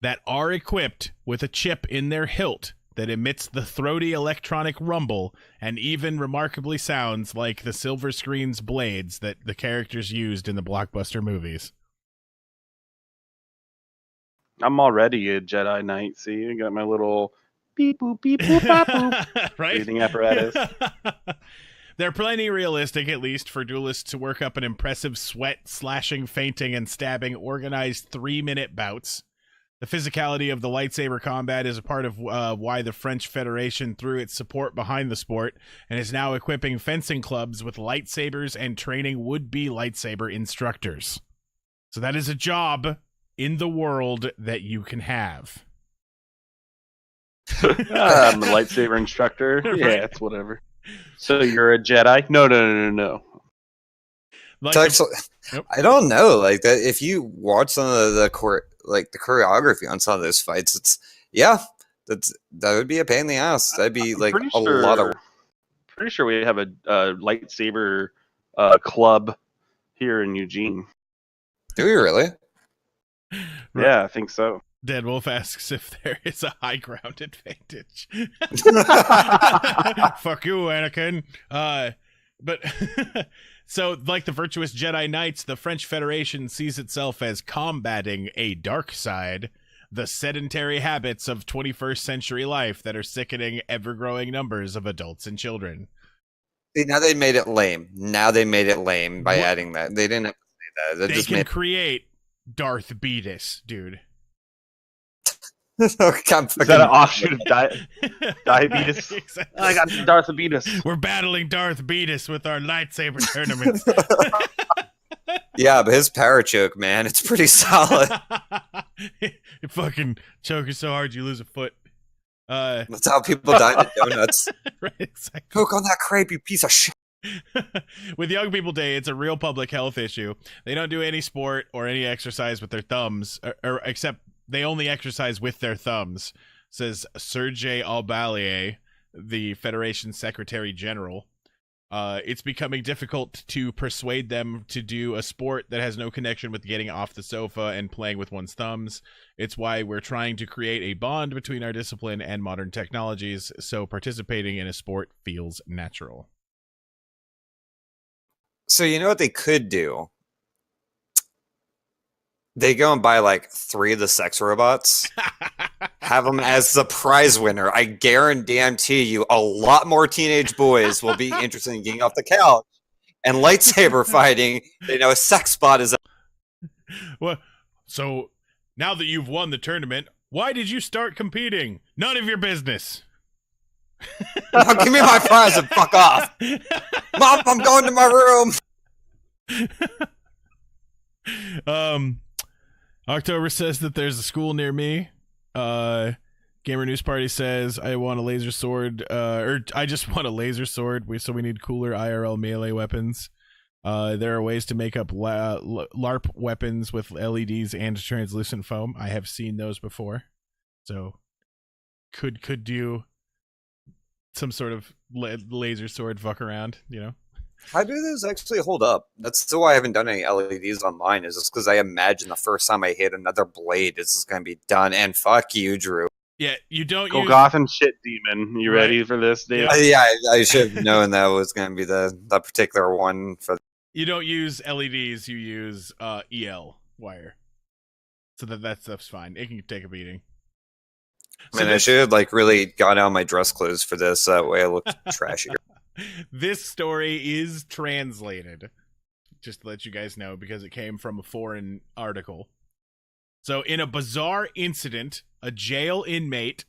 that are equipped with a chip in their hilt that emits the throaty electronic rumble and even remarkably sounds like the silver screen's blades that the characters used in the blockbuster movies. I'm already a Jedi Knight. See, I got my little beep boop bop boop right? breathing apparatus. They're plenty realistic, at least, for duelists to work up an impressive sweat, slashing, feinting, and stabbing organized 3-minute bouts. The physicality of the lightsaber combat is a part of why the French Federation threw its support behind the sport and is now equipping fencing clubs with lightsabers and training would-be lightsaber instructors. So that is a job in the world that you can have. I'm a lightsaber instructor. Right. Yeah, it's whatever. So you're a Jedi? No. Like Yep. I don't know. Like that, if you watch some of the choreography on some of those fights, that would be a pain in the ass. That'd be like a lot of. Pretty sure we have a lightsaber club here in Eugene. Do we really? Right. Yeah, I think so. Dead Wolf asks if there is a high ground advantage. Fuck you, Anakin. But so, like the virtuous Jedi Knights, the French Federation sees itself as combating a dark side, the sedentary habits of 21st century life that are sickening ever-growing numbers of adults and children. See, now they made it lame. By adding that. They didn't have to say that. They can create Darth Beatus, dude. Is that an offshoot of diabetes? Exactly. I got Darth Beatus. We're battling Darth Beatus with our lightsaber tournaments. Yeah, but his parachoke, man, it's pretty solid. You fucking choke it so hard you lose a foot. That's how people die in donuts. Right, exactly. Coke on that crepe, you piece of shit. With Young People Day, it's a real public health issue. They don't do any sport or any exercise with their thumbs, or except they only exercise with their thumbs, says Sergei Albalier, the Federation Secretary General. It's becoming difficult to persuade them to do a sport that has no connection with getting off the sofa and playing with one's thumbs. It's why we're trying to create a bond between our discipline and modern technologies, so participating in a sport feels natural. So you know what they could do? They go and buy like 3 of the sex robots, have them as the prize winner. I guarantee you a lot more teenage boys will be interested in getting off the couch and lightsaber fighting. They know a sex bot is. Well, so now that you've won the tournament, why did you start competing? None of your business. Now give me my prize and fuck off. Mom, I'm going to my room. October says that there's a school near me. Gamer News Party says I want a laser sword, or I just want a laser sword. So we need cooler IRL melee weapons. There are ways to make up LARP weapons with LEDs and translucent foam. I have seen those before. So could do some sort of laser sword fuck around, you know? How do those actually hold up? That's still why I haven't done any LEDs on mine, is just because I imagine the first time I hit another blade, it's just going to be done. And fuck you, Drew. Yeah, you don't Go use... Gotham shit, demon. You Right. ready for this, Dave? Yeah, I should have known that was going to be the particular one for. You don't use LEDs, you use EL wire. So that stuff's fine. It can take a beating. Man, I should have like really got out my dress clothes for this. That way I look trashier. This story is translated, just to let you guys know, because it came from a foreign article. So, in a bizarre incident, a jail inmate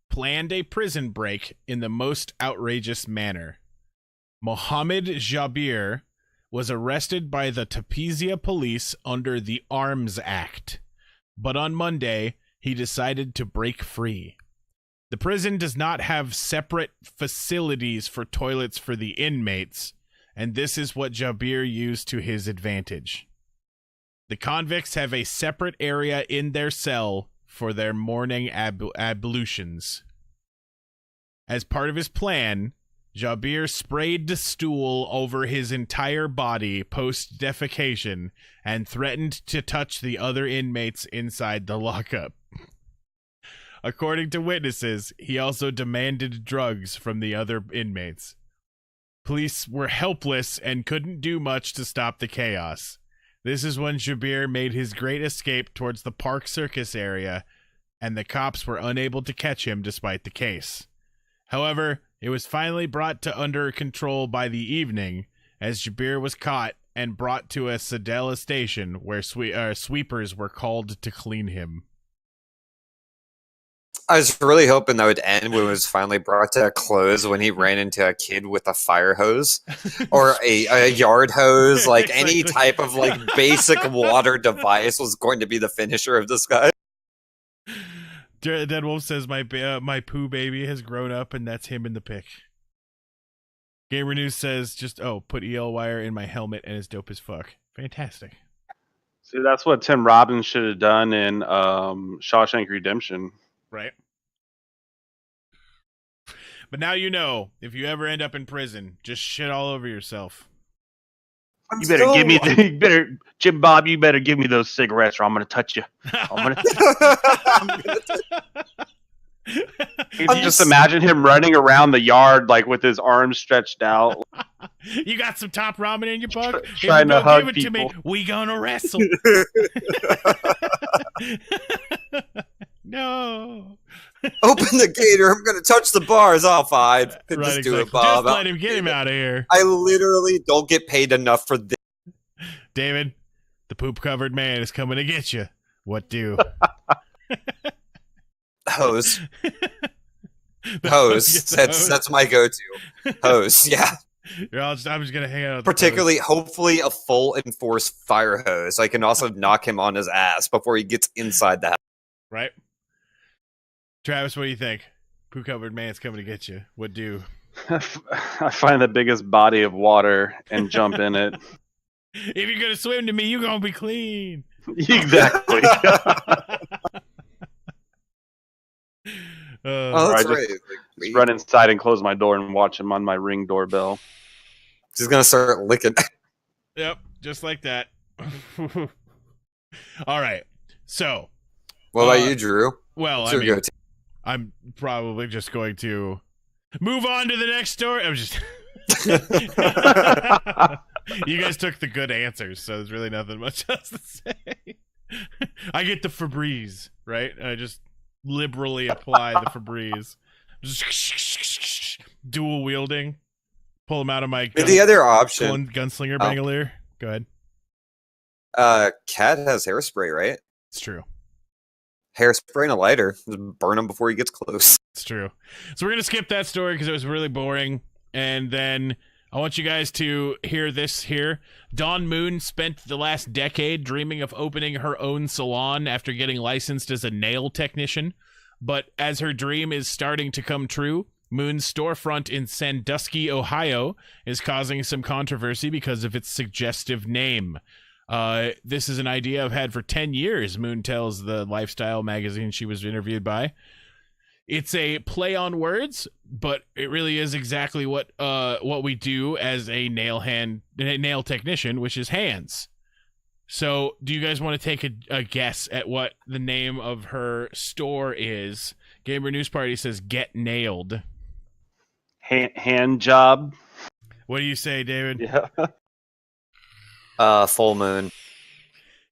planned a prison break in the most outrageous manner. Mohammed Jabir was arrested by the Tapizia police under the Arms Act, but on Monday, he decided to break free. The prison does not have separate facilities for toilets for the inmates, and this is what Jabir used to his advantage. The convicts have a separate area in their cell for their morning ablutions. As part of his plan, Jabir sprayed the stool over his entire body post-defecation and threatened to touch the other inmates inside the lockup. According to witnesses, he also demanded drugs from the other inmates. Police were helpless and couldn't do much to stop the chaos. This is when Jabir made his great escape towards the Park Circus area, and the cops were unable to catch him despite the case. However, it was finally brought to under control by the evening, as Jabir was caught and brought to a Sedela station where sweepers were called to clean him. I was really hoping that would end when it was finally brought to a close when he ran into a kid with a fire hose or a yard hose. Like any type of like basic water device was going to be the finisher of this guy. Dead Wolf says my poo baby has grown up, and that's him in the pic. Gamer News says just put EL wire in my helmet and it's dope as fuck. Fantastic. See, that's what Tim Robbins should have done in Shawshank Redemption. Right. But now you know, if you ever end up in prison, just shit all over yourself. You better give me Jim Bob, you better give me those cigarettes or I'm going to touch you. You just imagine him running around the yard like with his arms stretched out. You got some top ramen in your butt? Trying to hug give it people. to me. We gonna wrestle. No. Open the gate or I'm going to touch the bars. I'll fine. Right, Just do exactly. it, Bob. Just let him get him out of here. I literally don't get paid enough for this. David, the poop-covered man is coming to get you. What do? Hose. Hose. That's my go-to. Hose, yeah. I'm just going to hang out with Particularly, hopefully, a full enforced fire hose. I can also knock him on his ass before he gets inside the house. Right? Travis, what do you think? Poo-covered man's coming to get you. What do? I find the biggest body of water and jump in it. If you're going to swim to me, you're going to be clean. Exactly. That's right. Just run inside and close my door and watch him on my Ring doorbell. He's going to start licking. Yep, just like that. All right. So. What about you, Drew? Well, I mean, I'm probably just going to move on to the next story. I'm just... You guys took the good answers, so there's really nothing much else to say. I get the Febreze, right? I just liberally apply the Febreze. Dual wielding. Pull them out of my the other option. Gunslinger Bangalore. Go ahead. Cat has hairspray, right? It's true. Hairspray and a lighter. Just burn him before he gets close. It's true. So we're going to skip that story because it was really boring. And then I want you guys to hear this here. Dawn Moon spent the last decade dreaming of opening her own salon after getting licensed as a nail technician. But as her dream is starting to come true, Moon's storefront in Sandusky, Ohio, is causing some controversy because of its suggestive name. This is an idea I've had for 10 years, Moon tells the lifestyle magazine she was interviewed by. It's a play on words, but it really is exactly what we do as a nail technician, which is hands. So, do you guys want to take a guess at what the name of her store is? Gamer News Party says "Get Nailed." Hand job. What do you say, David? Yeah. Full Moon.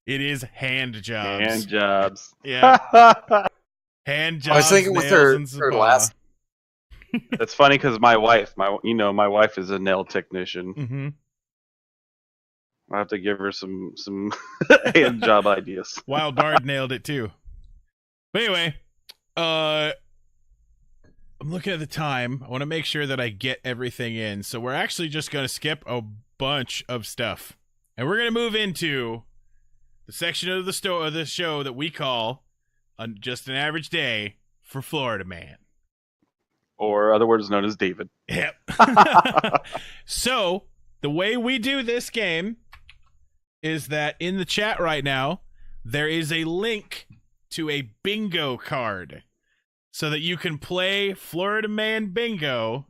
It is Hand Jobs. Hand jobs. Yeah. Hand jobs. I was thinking with her last. That's funny because my wife is a nail technician. Mm-hmm. I have to give her some hand job ideas. Wild Bard nailed it too. But anyway, I'm looking at the time. I want to make sure that I get everything in. So we're actually just going to skip a bunch of stuff, and we're going to move into the section of the show that we call Just an Average Day for Florida Man. Or other words known as David. Yep. So, the way we do this game is that in the chat right now, there is a link to a bingo card so that you can play Florida Man Bingo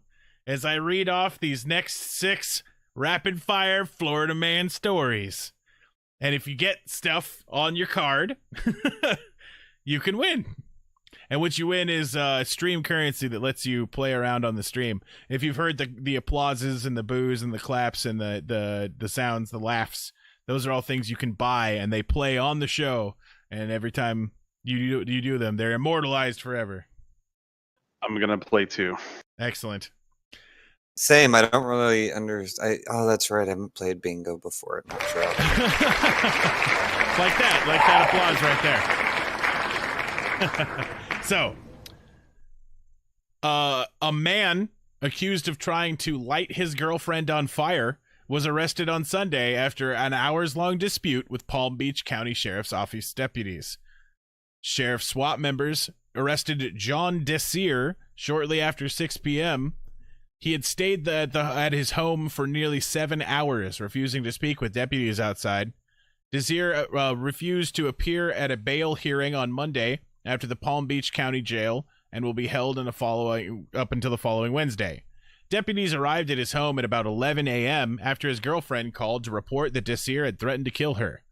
as I read off these next 6 rapid-fire Florida Man stories. And if you get stuff on your card, you can win. And what you win is stream currency that lets you play around on the stream. If you've heard the applauses and the boos and the claps and the sounds, the laughs, those are all things you can buy, and they play on the show. And every time you do them, they're immortalized forever. I'm gonna play too. Excellent. Same. I don't really understand. Oh, that's right. I haven't played bingo before. I'm not sure. Like that applause right there. So, a man accused of trying to light his girlfriend on fire was arrested on Sunday after an hours-long dispute with Palm Beach County Sheriff's Office deputies. Sheriff SWAT members arrested John Desir shortly after 6 p.m. He had stayed at his home for nearly 7 hours, refusing to speak with deputies outside. Desir refused to appear at a bail hearing on Monday after the Palm Beach County Jail and will be held up until the following Wednesday. Deputies arrived at his home at about 11 a.m. after his girlfriend called to report that Desir had threatened to kill her.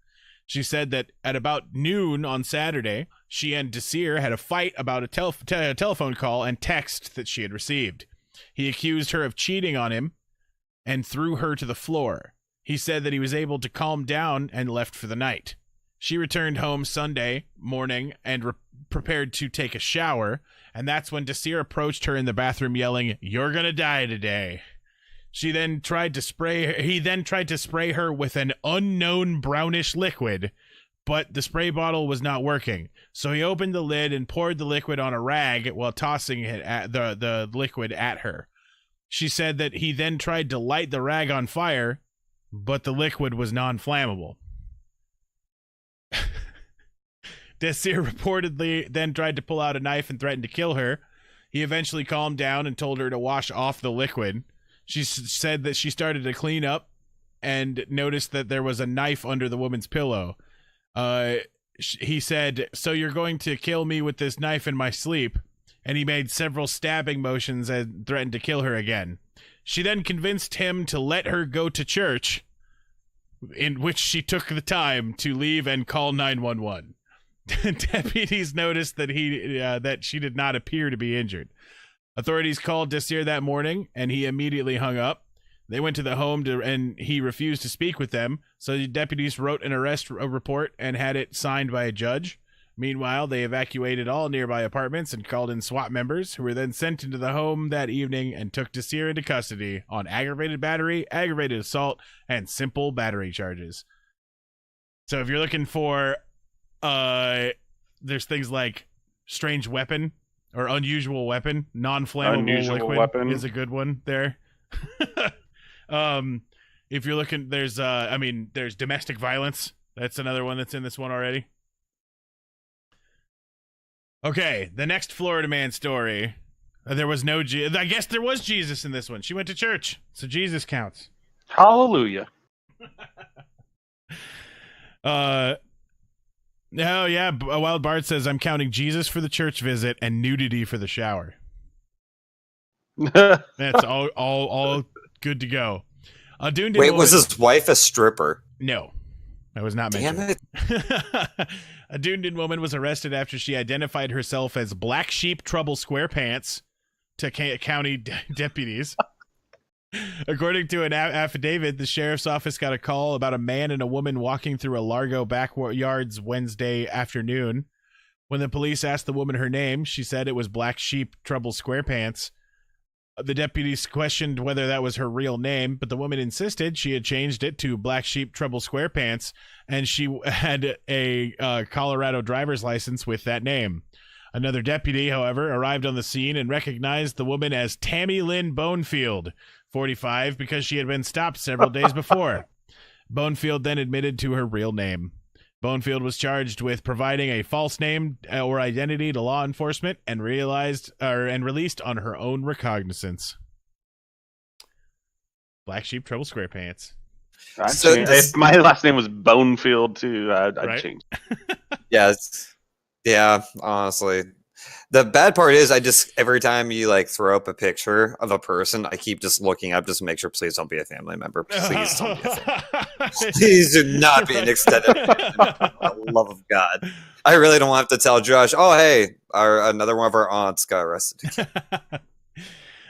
She said that at about noon on Saturday, she and Desir had a fight about a telephone call and text that she had received. He accused her of cheating on him and threw her to the floor. He said that he was able to calm down and left for the night. She returned home Sunday morning and prepared to take a shower, and that's when Desir approached her in the bathroom yelling, "You're gonna die today." He then tried to spray her with an unknown brownish liquid, but the spray bottle was not working. So he opened the lid and poured the liquid on a rag while tossing it at the liquid at her. She said that he then tried to light the rag on fire, but the liquid was non-flammable. Desir reportedly then tried to pull out a knife and threatened to kill her. He eventually calmed down and told her to wash off the liquid. She said that she started to clean up and noticed that there was a knife under the woman's pillow. He said, "So you're going to kill me with this knife in my sleep?" And he made several stabbing motions and threatened to kill her again. She then convinced him to let her go to church, in which she took the time to leave and call 911. Deputies noticed that she did not appear to be injured. Authorities called Desir that morning, and he immediately hung up. They went to the home and he refused to speak with them, so the deputies wrote an arrest report and had it signed by a judge. Meanwhile, they evacuated all nearby apartments and called in SWAT members, who were then sent into the home that evening and took Desir into custody on aggravated battery, aggravated assault, and simple battery charges. So if you're looking for, there's things like strange weapon or unusual weapon, non-flammable liquid weapon is a good one there. If you're looking, there's domestic violence. That's another one that's in this one already. Okay, the next Florida man story. There was no I guess there was Jesus in this one. She went to church, so Jesus counts. Hallelujah. Oh yeah, Wild Bard says I'm counting Jesus for the church visit and nudity for the shower. That's all good to go. Wait, was his wife a stripper? No, that was not Damn mentioned. it. A Dunedin woman was arrested after she identified herself as Black Sheep Trouble Squarepants to county deputies. According to an affidavit, the sheriff's office got a call about a man and a woman walking through a Largo backyards Wednesday afternoon. When the police asked the woman her name, she said it was Black Sheep Trouble Squarepants. The deputies questioned whether that was her real name, but the woman insisted she had changed it to Black Sheep Trouble Squarepants, and she had a Colorado driver's license with that name. Another deputy, however, arrived on the scene and recognized the woman as Tammy Lynn Bonefield, 45, because she had been stopped several days before. Bonefield then admitted to her real name. Bonefield was charged with providing a false name or identity to law enforcement and released on her own recognizance. Black Sheep Trouble Squarepants. If my last name was Bonefield too, I'd change. Yeah, honestly. The bad part is every time you like throw up a picture of a person, I keep just looking up just to make sure please don't be a family member. Please don't be a family member. Please do not be an extended family member. For the love of God. I really don't have to tell Josh, oh hey, another one of our aunts got arrested.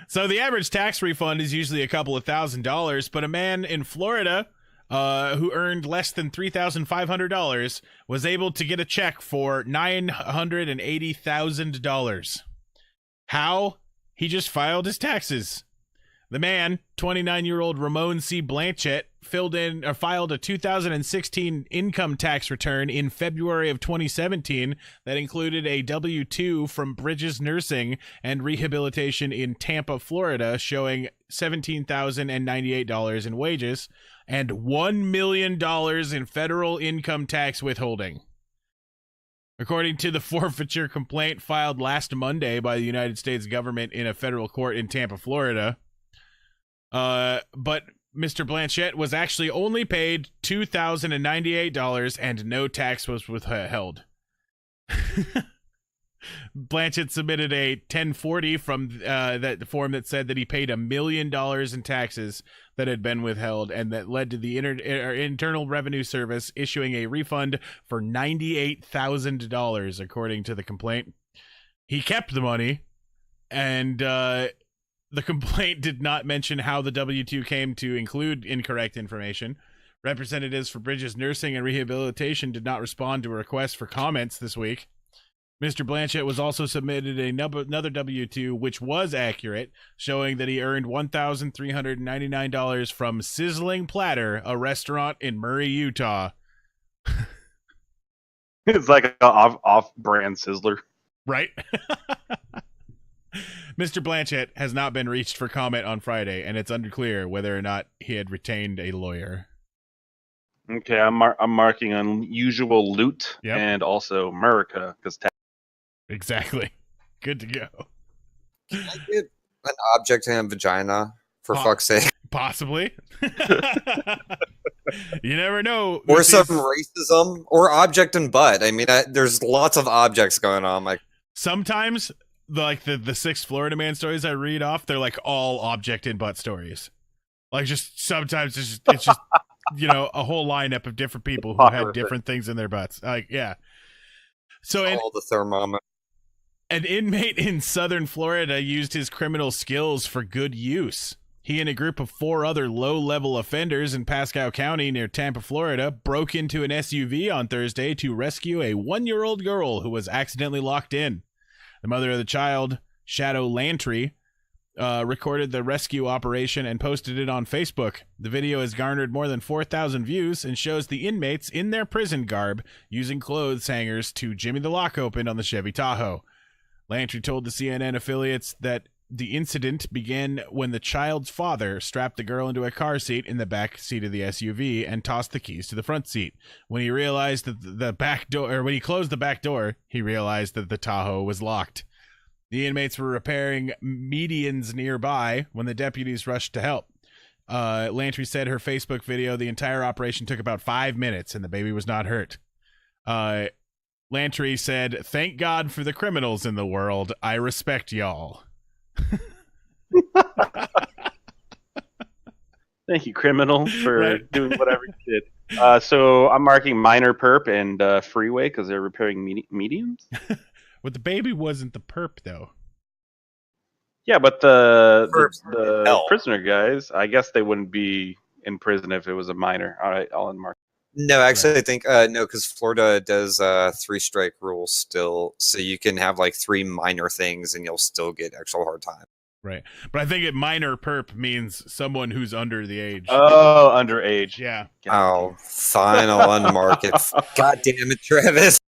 So the average tax refund is usually a couple of $1,000s, but a man in Florida who earned less than $3,500 was able to get a check for $980,000. How? He just filed his taxes. The man, 29-year-old Ramon C. Blanchett, filed a 2016 income tax return in February of 2017 that included a W-2 from Bridges Nursing and Rehabilitation in Tampa, Florida, showing $17,098 in wages and $1 million in federal income tax withholding. According to the forfeiture complaint filed last Monday by the United States government in a federal court in Tampa, Florida, but Mr. Blanchett was actually only paid $2,098 and no tax was withheld. Blanchett submitted a 1040 from that form that said that he paid $1 million in taxes that had been withheld, and that led to the Internal Revenue Service issuing a refund for $98,000, according to the complaint. He kept the money, and the complaint did not mention how the W-2 came to include incorrect information. Representatives for Bridges Nursing and Rehabilitation did not respond to a request for comments this week. Mr. Blanchett was also submitted another W-2, which was accurate, showing that he earned $1,399 from Sizzling Platter, a restaurant in Murray, Utah. It's like an off-brand Sizzler. Right? Mr. Blanchett has not been reached for comment on Friday, and it's unclear whether or not he had retained a lawyer. Okay, I'm marking unusual loot and also America because exactly. Good to go. Can I get an object in a vagina for fuck's sake? Possibly. You never know. Or some racism, or object in butt. I mean, there's lots of objects going on. Like sometimes, like the 6 Florida man stories I read off, they're like all object in butt stories. Like just sometimes it's just you know, a whole lineup of different people who had different things in their butts. Like yeah. So all the thermometer. An inmate in southern Florida used his criminal skills for good use. He and a group of 4 other low-level offenders in Pasco County near Tampa, Florida, broke into an SUV on Thursday to rescue a 1-year-old girl who was accidentally locked in. The mother of the child, Shadow Lantry, recorded the rescue operation and posted it on Facebook. The video has garnered more than 4,000 views and shows the inmates in their prison garb using clothes hangers to jimmy the lock open on the Chevy Tahoe. Lantry told the CNN affiliates that the incident began when the child's father strapped the girl into a car seat in the back seat of the SUV and tossed the keys to the front seat. When he realized that when he closed the back door, he realized that the Tahoe was locked. The inmates were repairing medians nearby when the deputies rushed to help. Lantry said her Facebook video, the entire operation took about 5 minutes and the baby was not hurt. Lantry said, "Thank God for the criminals in the world. I respect y'all." Thank you, criminal, for doing whatever you did. So I'm marking minor perp and freeway because they're repairing mediums. But the baby wasn't the perp, though. Yeah, but Perps the hell. prisoner guys, I guess they wouldn't be in prison if it was a minor. All right, I'll unmark. No, actually, I think no, because Florida does 3-strike rules still, so you can have like 3 minor things and you'll still get extra hard time. Right. But I think minor perp means someone who's under the age. Oh, underage. Yeah. Oh, fine, I'll unmark it. God damn it, Travis.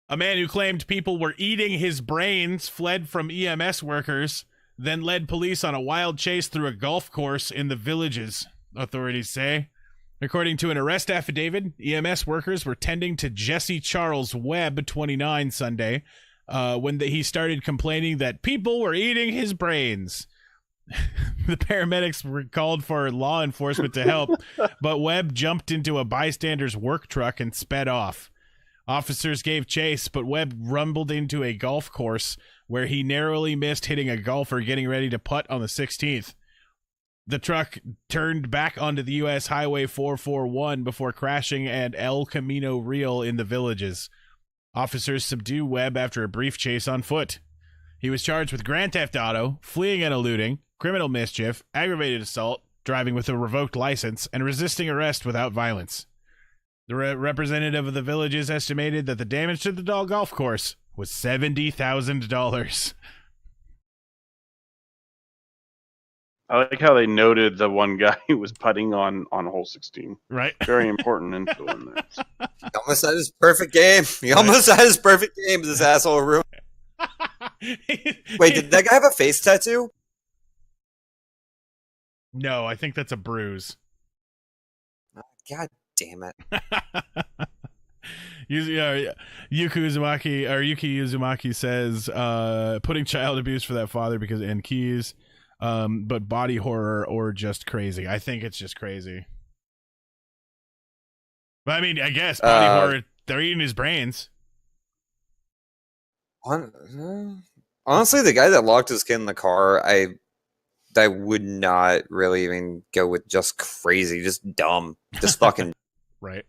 A man who claimed people were eating his brains fled from EMS workers, then led police on a wild chase through a golf course in the Villages, authorities say. According to an arrest affidavit, EMS workers were tending to Jesse Charles Webb, 29, Sunday, when he started complaining that people were eating his brains. The paramedics were called for law enforcement to help, but Webb jumped into a bystander's work truck and sped off. Officers gave chase, but Webb rumbled into a golf course where he narrowly missed hitting a golfer getting ready to putt on the 16th. The truck turned back onto the U.S. Highway 441 before crashing at El Camino Real in the Villages. Officers subdue Webb after a brief chase on foot. He was charged with grand theft auto, fleeing and eluding, criminal mischief, aggravated assault, driving with a revoked license, and resisting arrest without violence. The representative of the Villages estimated that the damage to the golf course was $70,000. I like how they noted the one guy who was putting on hole 16. Right. Very important info in there. He almost had his perfect game. He almost had his perfect game. This asshole ruined. Wait, did that guy have a face tattoo? No, I think that's a bruise. God damn it. Yuki Uzumaki says putting child abuse for that father because and keys, but body horror or just crazy. I think it's just crazy. But I mean, I guess body horror. They're eating his brains. Honestly, the guy that locked his kid in the car, I would not really even go with just crazy, just dumb, just fucking. Right.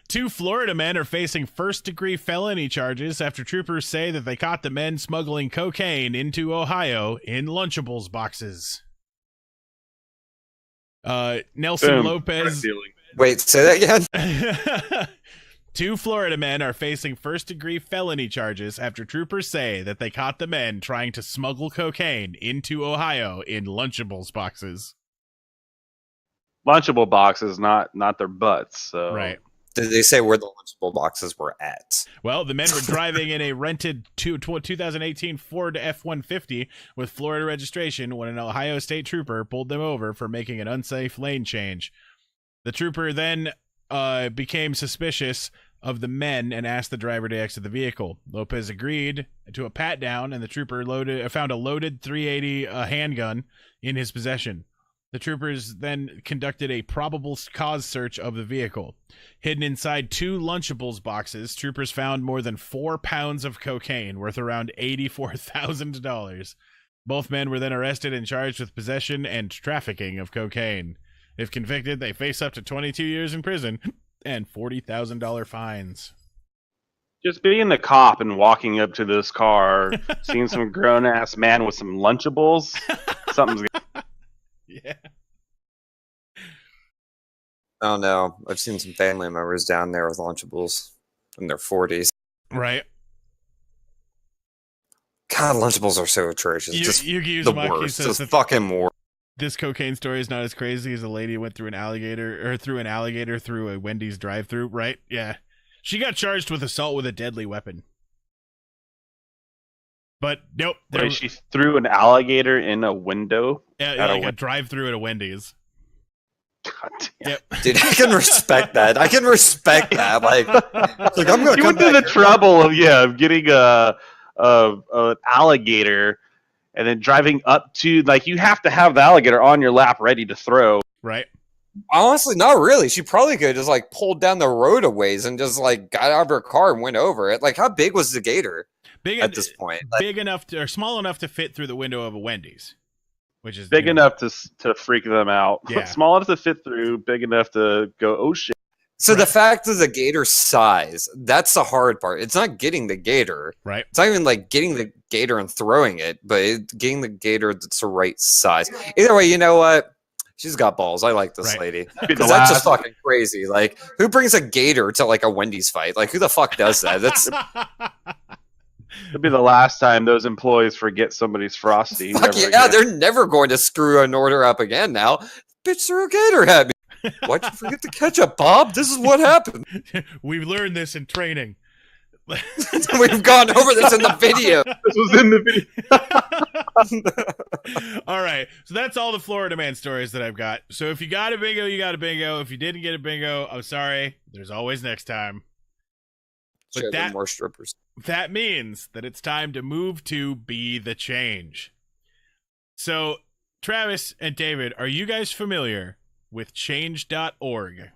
2 Florida men are facing first-degree felony charges after troopers say that they caught the men smuggling cocaine into Ohio in Lunchables boxes. Nelson Boom. Lopez. Wait, say that again? 2 Florida men are facing first-degree felony charges after troopers say that they caught the men trying to smuggle cocaine into Ohio in Lunchables boxes. Lunchable boxes, not their butts. So. Right. Did they say where the Lunchable boxes were at? Well, the men were driving in a rented 2018 Ford F-150 with Florida registration when an Ohio state trooper pulled them over for making an unsafe lane change. The trooper then became suspicious of the men and asked the driver to exit the vehicle. Lopez agreed to a pat-down, and the trooper found a loaded .380 handgun in his possession. The troopers then conducted a probable cause search of the vehicle. Hidden inside 2 Lunchables boxes, troopers found more than 4 pounds of cocaine, worth around $84,000. Both men were then arrested and charged with possession and trafficking of cocaine. If convicted, they face up to 22 years in prison and $40,000 fines. Just being the cop and walking up to this car, seeing some grown-ass man with some Lunchables, something's Yeah. Oh no, I've seen some family members down there with Lunchables in their 40s. Right. God, Lunchables are so atrocious. Just Yuki the Uzumaki worst. says Just fucking worst. this cocaine story is not as crazy as a lady went through an alligator through a Wendy's drive-thru, right? Yeah. She got charged with assault with a deadly weapon. But nope. Wait, she threw an alligator in a window? Like a drive-thru at a Wendy's. God damn. Yep. Dude, I can respect that. I can respect that. Like I'm gonna You come went through back the trouble of getting a of an alligator, and then driving up to, like, you have to have the alligator on your lap ready to throw. Right. Honestly, not really. She probably could have just like pulled down the road a ways and just like got out of her car and went over it. Like, how big was the gator at this point? Like, Big enough to, or small enough to fit through the window of a Wendy's, which is Big enough to freak them out. Yeah. Small enough to fit through, big enough to go, oh shit. so the fact of the gator's size, that's the hard part. It's not getting the gator. right. It's not even like getting the gator and throwing it, but getting the gator that's the right size. Either way, you know what? She's got balls. I like this Right. lady. Be the Because that's just last- fucking crazy. Like, who brings a gator to like a Wendy's fight? Like, who the fuck does that? That's It'll be the last time those employees forget somebody's Frosty. fuck Never yeah. again. They're never going to screw an order up again now. Bitch threw a gator at me. Why'd you forget the ketchup, Bob? This is what happened. We've learned this in training. We've gone over this in the video. This was in the video. All right, so that's all the Florida man stories that I've got. So if you got a bingo, you got a bingo. If you didn't get a bingo, I'm sorry. There's always next time. But Show them that- more strippers. That means that it's time to move to Be the Change. So, Travis and David, are you guys familiar with change.org?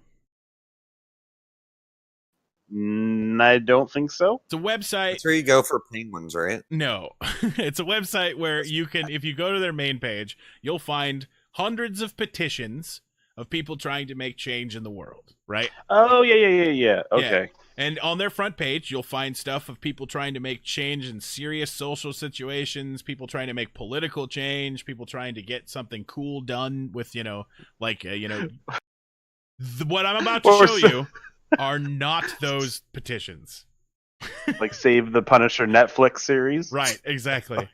I don't think so. It's a website. That's where you go for penguins, right? No, it's a website where you can, if you go to their main page, you'll find hundreds of petitions of people trying to make change in the world, right? Oh, yeah. Okay. And on their front page, you'll find stuff of people trying to make change in serious social situations, people trying to make political change, people trying to get something cool done with, what I'm about to Or show so- you are not those petitions. Like Save the Punisher Netflix series. Right, exactly.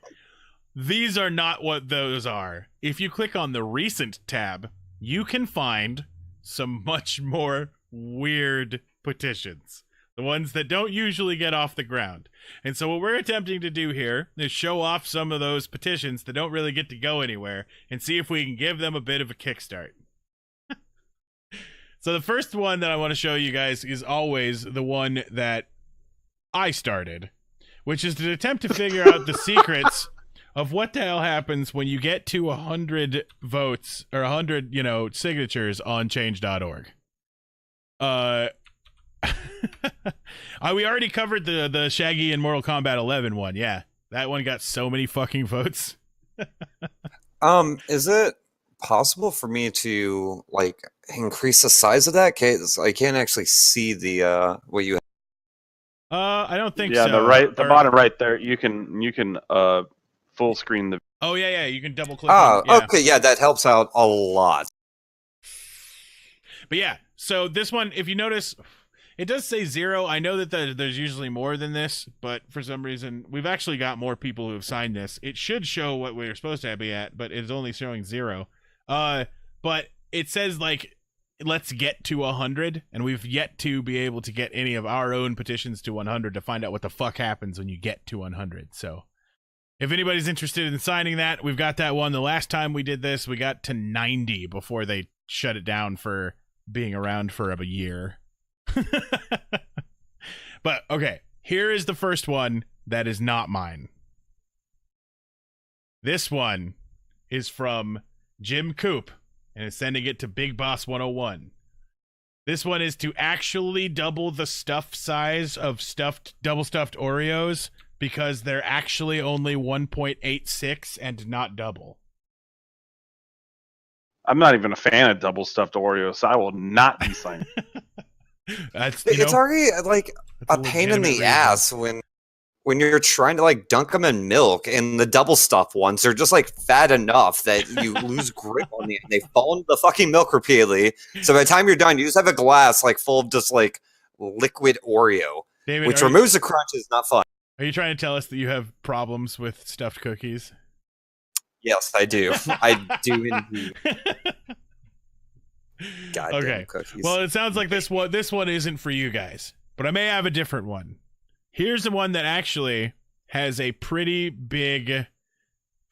These are not what those are. If you click on the recent tab, you can find some much more weird petitions. The ones that don't usually get off the ground. And so what we're attempting to do here is show off some of those petitions that don't really get to go anywhere and see if we can give them a bit of a kickstart. So the first one that I want to show you guys is always the one that I started, which is to attempt to figure out the secrets of what the hell happens when you get to 100 votes or 100, signatures on change.org. We already covered the Shaggy and Mortal Kombat 11 one. Yeah, that one got so many fucking votes. Is it possible for me to like increase the size of that? Cause I can't actually see the what you. I don't think Yeah, so. the bottom right there. You can full screen the. Oh yeah, you can double click. Oh, on, yeah. okay, yeah, that helps out a lot. But yeah, so this one, if you notice, it does say 0. I know that there's usually more than this, but for some reason, we've actually got more people who have signed this. It should show what we're supposed to be at, but it's only showing 0. But it says, like, let's get to 100, and we've yet to be able to get any of our own petitions to 100 to find out what the fuck happens when you get to 100. So if anybody's interested in signing that, we've got that one. The last time we did this, we got to 90 before they shut it down for being around for a year. But okay, here is the first one that is not mine. This one is from Jim Coop, and it's sending it to Big Boss 101. This one is to actually double the stuff size of double stuffed Oreos because they're actually only 1.86 and not double. I'm not even a fan of double stuffed Oreos, so I will not be signing. That's It's already like that's a pain in legitimate the reason. ass when you're trying to like dunk them in milk, and the double stuff ones are just like fat enough that you lose grip on the end. They fall into the fucking milk repeatedly. So by the time you're done, you just have a glass like full of just like liquid Oreo, David, which are, removes the crunch. Is not fun. are you trying to tell us that you have problems with stuffed cookies? Yes, I do. I do indeed. Goddamn Okay. cookies. Well, it sounds like this one isn't for you guys, but I may have a different one. Here's the one that actually has a pretty big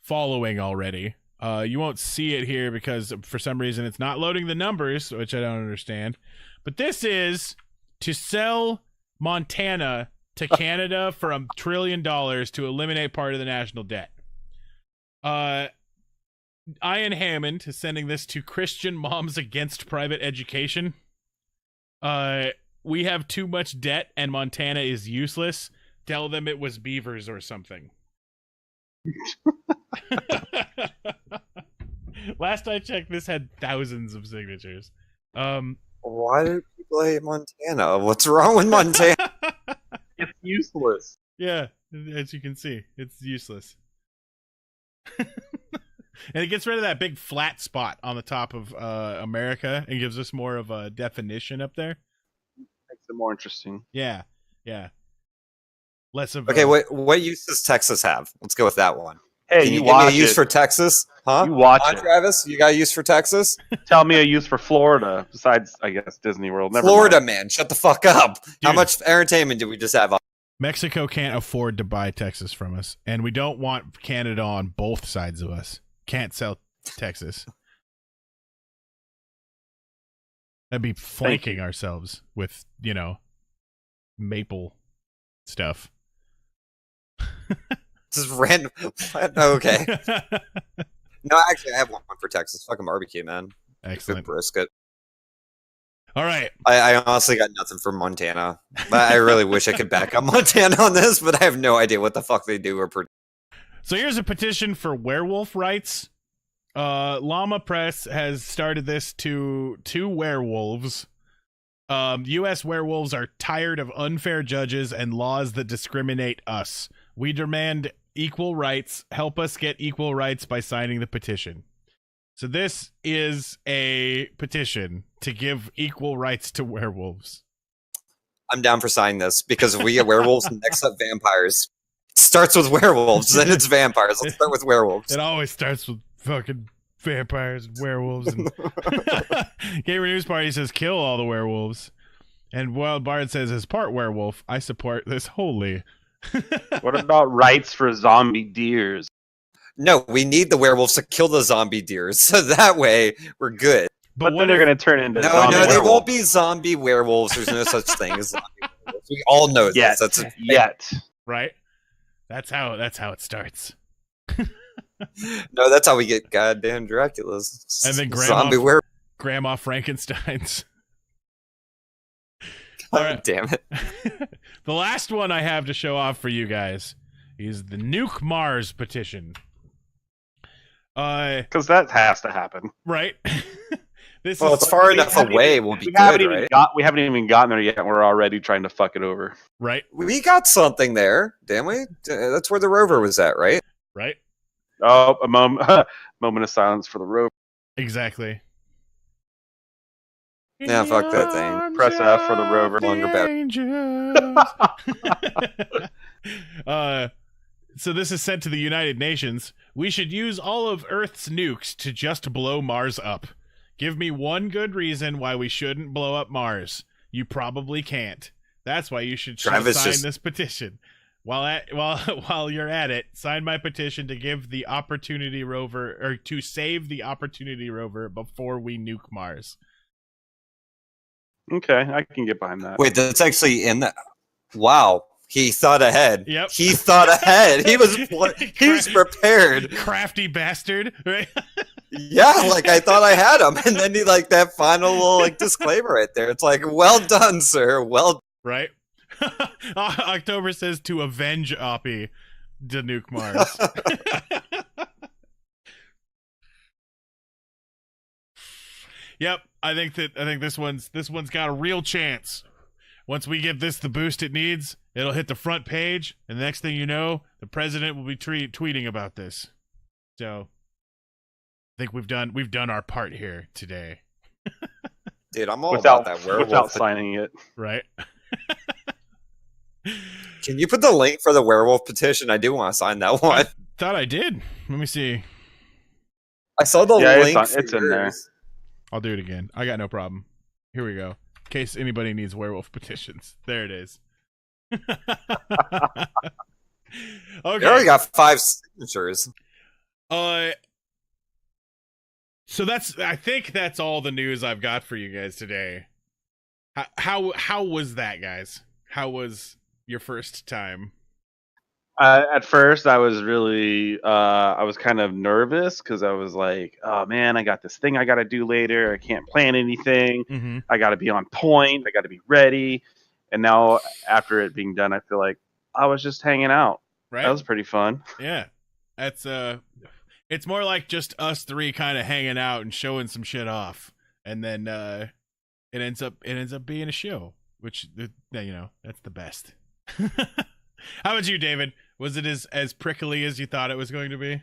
following already. You won't see it here because for some reason it's not loading the numbers, which I don't understand. But this is to sell Montana to Canada for $1 trillion to eliminate part of the national debt. Ian Hammond is sending this to Christian Moms Against Private Education. We have too much debt and Montana is useless. Tell them it was beavers or something. Last I checked, this had thousands of signatures. Why do people hate Montana? What's wrong with Montana? It's useless. Yeah, as you can see, it's useless. And it gets rid of that big flat spot on the top of America and gives us more of a definition up there. Makes it more interesting. Yeah. Less of Okay, what use does Texas have? Let's go with that one. Hey, Can you you give me a watch use it. for Texas? Huh? You watch Huh, it. Travis? You got a use for Texas? Tell me a use for Florida besides, I guess, Disney World. Never Florida, mind. man. Shut the fuck up. How Dude. much entertainment do we just have? Mexico can't afford to buy Texas from us, and we don't want Canada on both sides of us. Can't sell Texas. That'd be flanking ourselves with, maple stuff. This is random. Okay. No, actually, I have one for Texas. Fucking barbecue, man. Good Excellent. brisket. All right. I honestly got nothing from Montana. I really wish I could back up Montana on this, but I have no idea what the fuck they do or produce. So here's a petition for werewolf rights. Llama Press has started this to two werewolves. U.S. werewolves are tired of unfair judges and laws that discriminate us. We demand equal rights. Help us get equal rights by signing the petition. So this is a petition to give equal rights to werewolves. I'm down for signing this because if we get werewolves, next up vampires. It starts with werewolves, then it's vampires. Let's start with werewolves. It always starts with fucking vampires and werewolves. And Gamer News Party says kill all the werewolves. And Wild Bard says as part werewolf, I support this wholly. What about rights for zombie deers? No, we need the werewolves to kill the zombie deers, so that way we're good. But what then they're if- going to turn into No, zombie they werewolves. won't be zombie werewolves. There's no such thing as zombie werewolves. We all know Yet. this. That's a Yet. right? That's how it starts. No, that's how we get goddamn Draculas. And then zombie werewolves. Grandma Frankenstein's. All right. Damn it. The last one I have to show off for you guys is the Nuke Mars petition. Because that has to happen. Right? This Well, is it's far we enough haven't away. even- We'll be we haven't good, even right? we haven't even gotten there yet, and we're already trying to fuck it over. right. We got something there, didn't we? That's where the rover was at, right? Right? Oh, a moment of silence for the rover. Exactly. Yeah, fuck that thing. Press F for the rover. Longer better. So this is sent to the United Nations. We should use all of Earth's nukes to just blow Mars up. Give me one good reason why we shouldn't blow up Mars. You probably can't. That's why you should Travis sign just- this petition. While you're at it, sign my petition to give the Opportunity rover, or to save the Opportunity rover before we nuke Mars. Okay, I can get behind that. Wait, that's actually in the. Wow, he thought ahead. Yep. He thought ahead. He was prepared. Crafty bastard, right? Yeah, like I thought I had him, and then he like that final little disclaimer right there. It's like, well done, sir. Well. Right? October says to avenge Oppie to nuke Mars. Yep, I think this one's got a real chance. Once we give this the boost it needs, it'll hit the front page, and the next thing you know, the president will be tweeting about this. So, I think we've done our part here today, Dude, I'm all without about that werewolf. without signing it. right? Can you put the link for the werewolf petition? I do want to sign that one. Thought I did. Let me see. I saw the Yeah, link. it's in there. I'll do it again. I got no problem. Here we go. In case anybody needs werewolf petitions. There it is. They Okay. already got 5 signatures. So I think that's all the news I've got for you guys today. How was that, guys? How was your first time? At first, I was really, I was kind of nervous because I was like, oh man, I got this thing I got to do later. I can't plan anything. Mm-hmm. I got to be on point. I got to be ready. And now, after it being done, I feel like I was just hanging out. Right? That was pretty fun. Yeah. That's it's more like just us three kind of hanging out and showing some shit off, and then it ends up being a show, which that's the best. How about you, David? Was it as prickly as you thought it was going to be?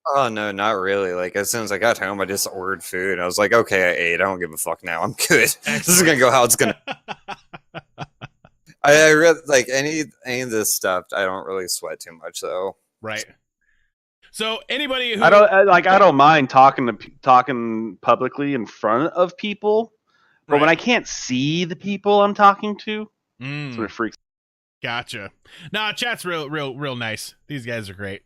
Oh no, not really. Like as soon as I got home, I just ordered food. I was like, okay, I ate. I don't give a fuck now. I'm good. This is gonna go how it's gonna. I really like any of this stuff. I don't really sweat too much though. Right. So anybody who I don't mind talking publicly in front of people, but when I can't see the people I'm talking to, sort of freaks. Gotcha. Nah, chat's real nice. These guys are great.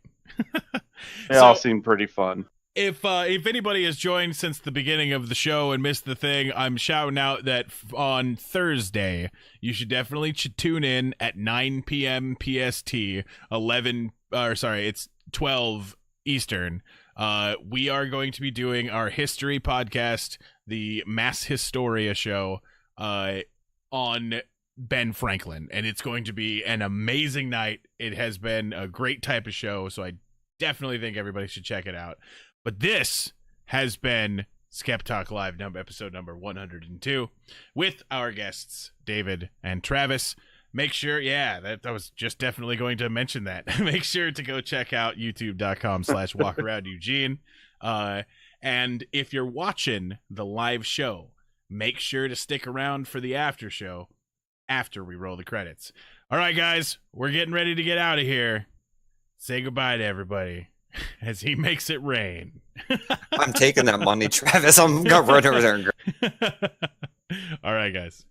They all seem pretty fun. If anybody has joined since the beginning of the show and missed the thing, I'm shouting out that on Thursday you should definitely tune in at 9 p.m. PST, it's 12 Eastern. We are going to be doing our history podcast, the Mass Historia show, on Ben Franklin, and it's going to be an amazing night. It has been a great type of show, so I definitely think everybody should check it out. But this has been SkepTalk Live episode number 102 with our guests David and Travis. Make sure, that I was just definitely going to mention that. Make sure to go check out youtube.com/walkaroundeugene. And if you're watching the live show, make sure to stick around for the after show after we roll the credits. All right, guys, we're getting ready to get out of here. Say goodbye to everybody as he makes it rain. I'm taking that money, Travis. I'm gonna run over there and All right, guys.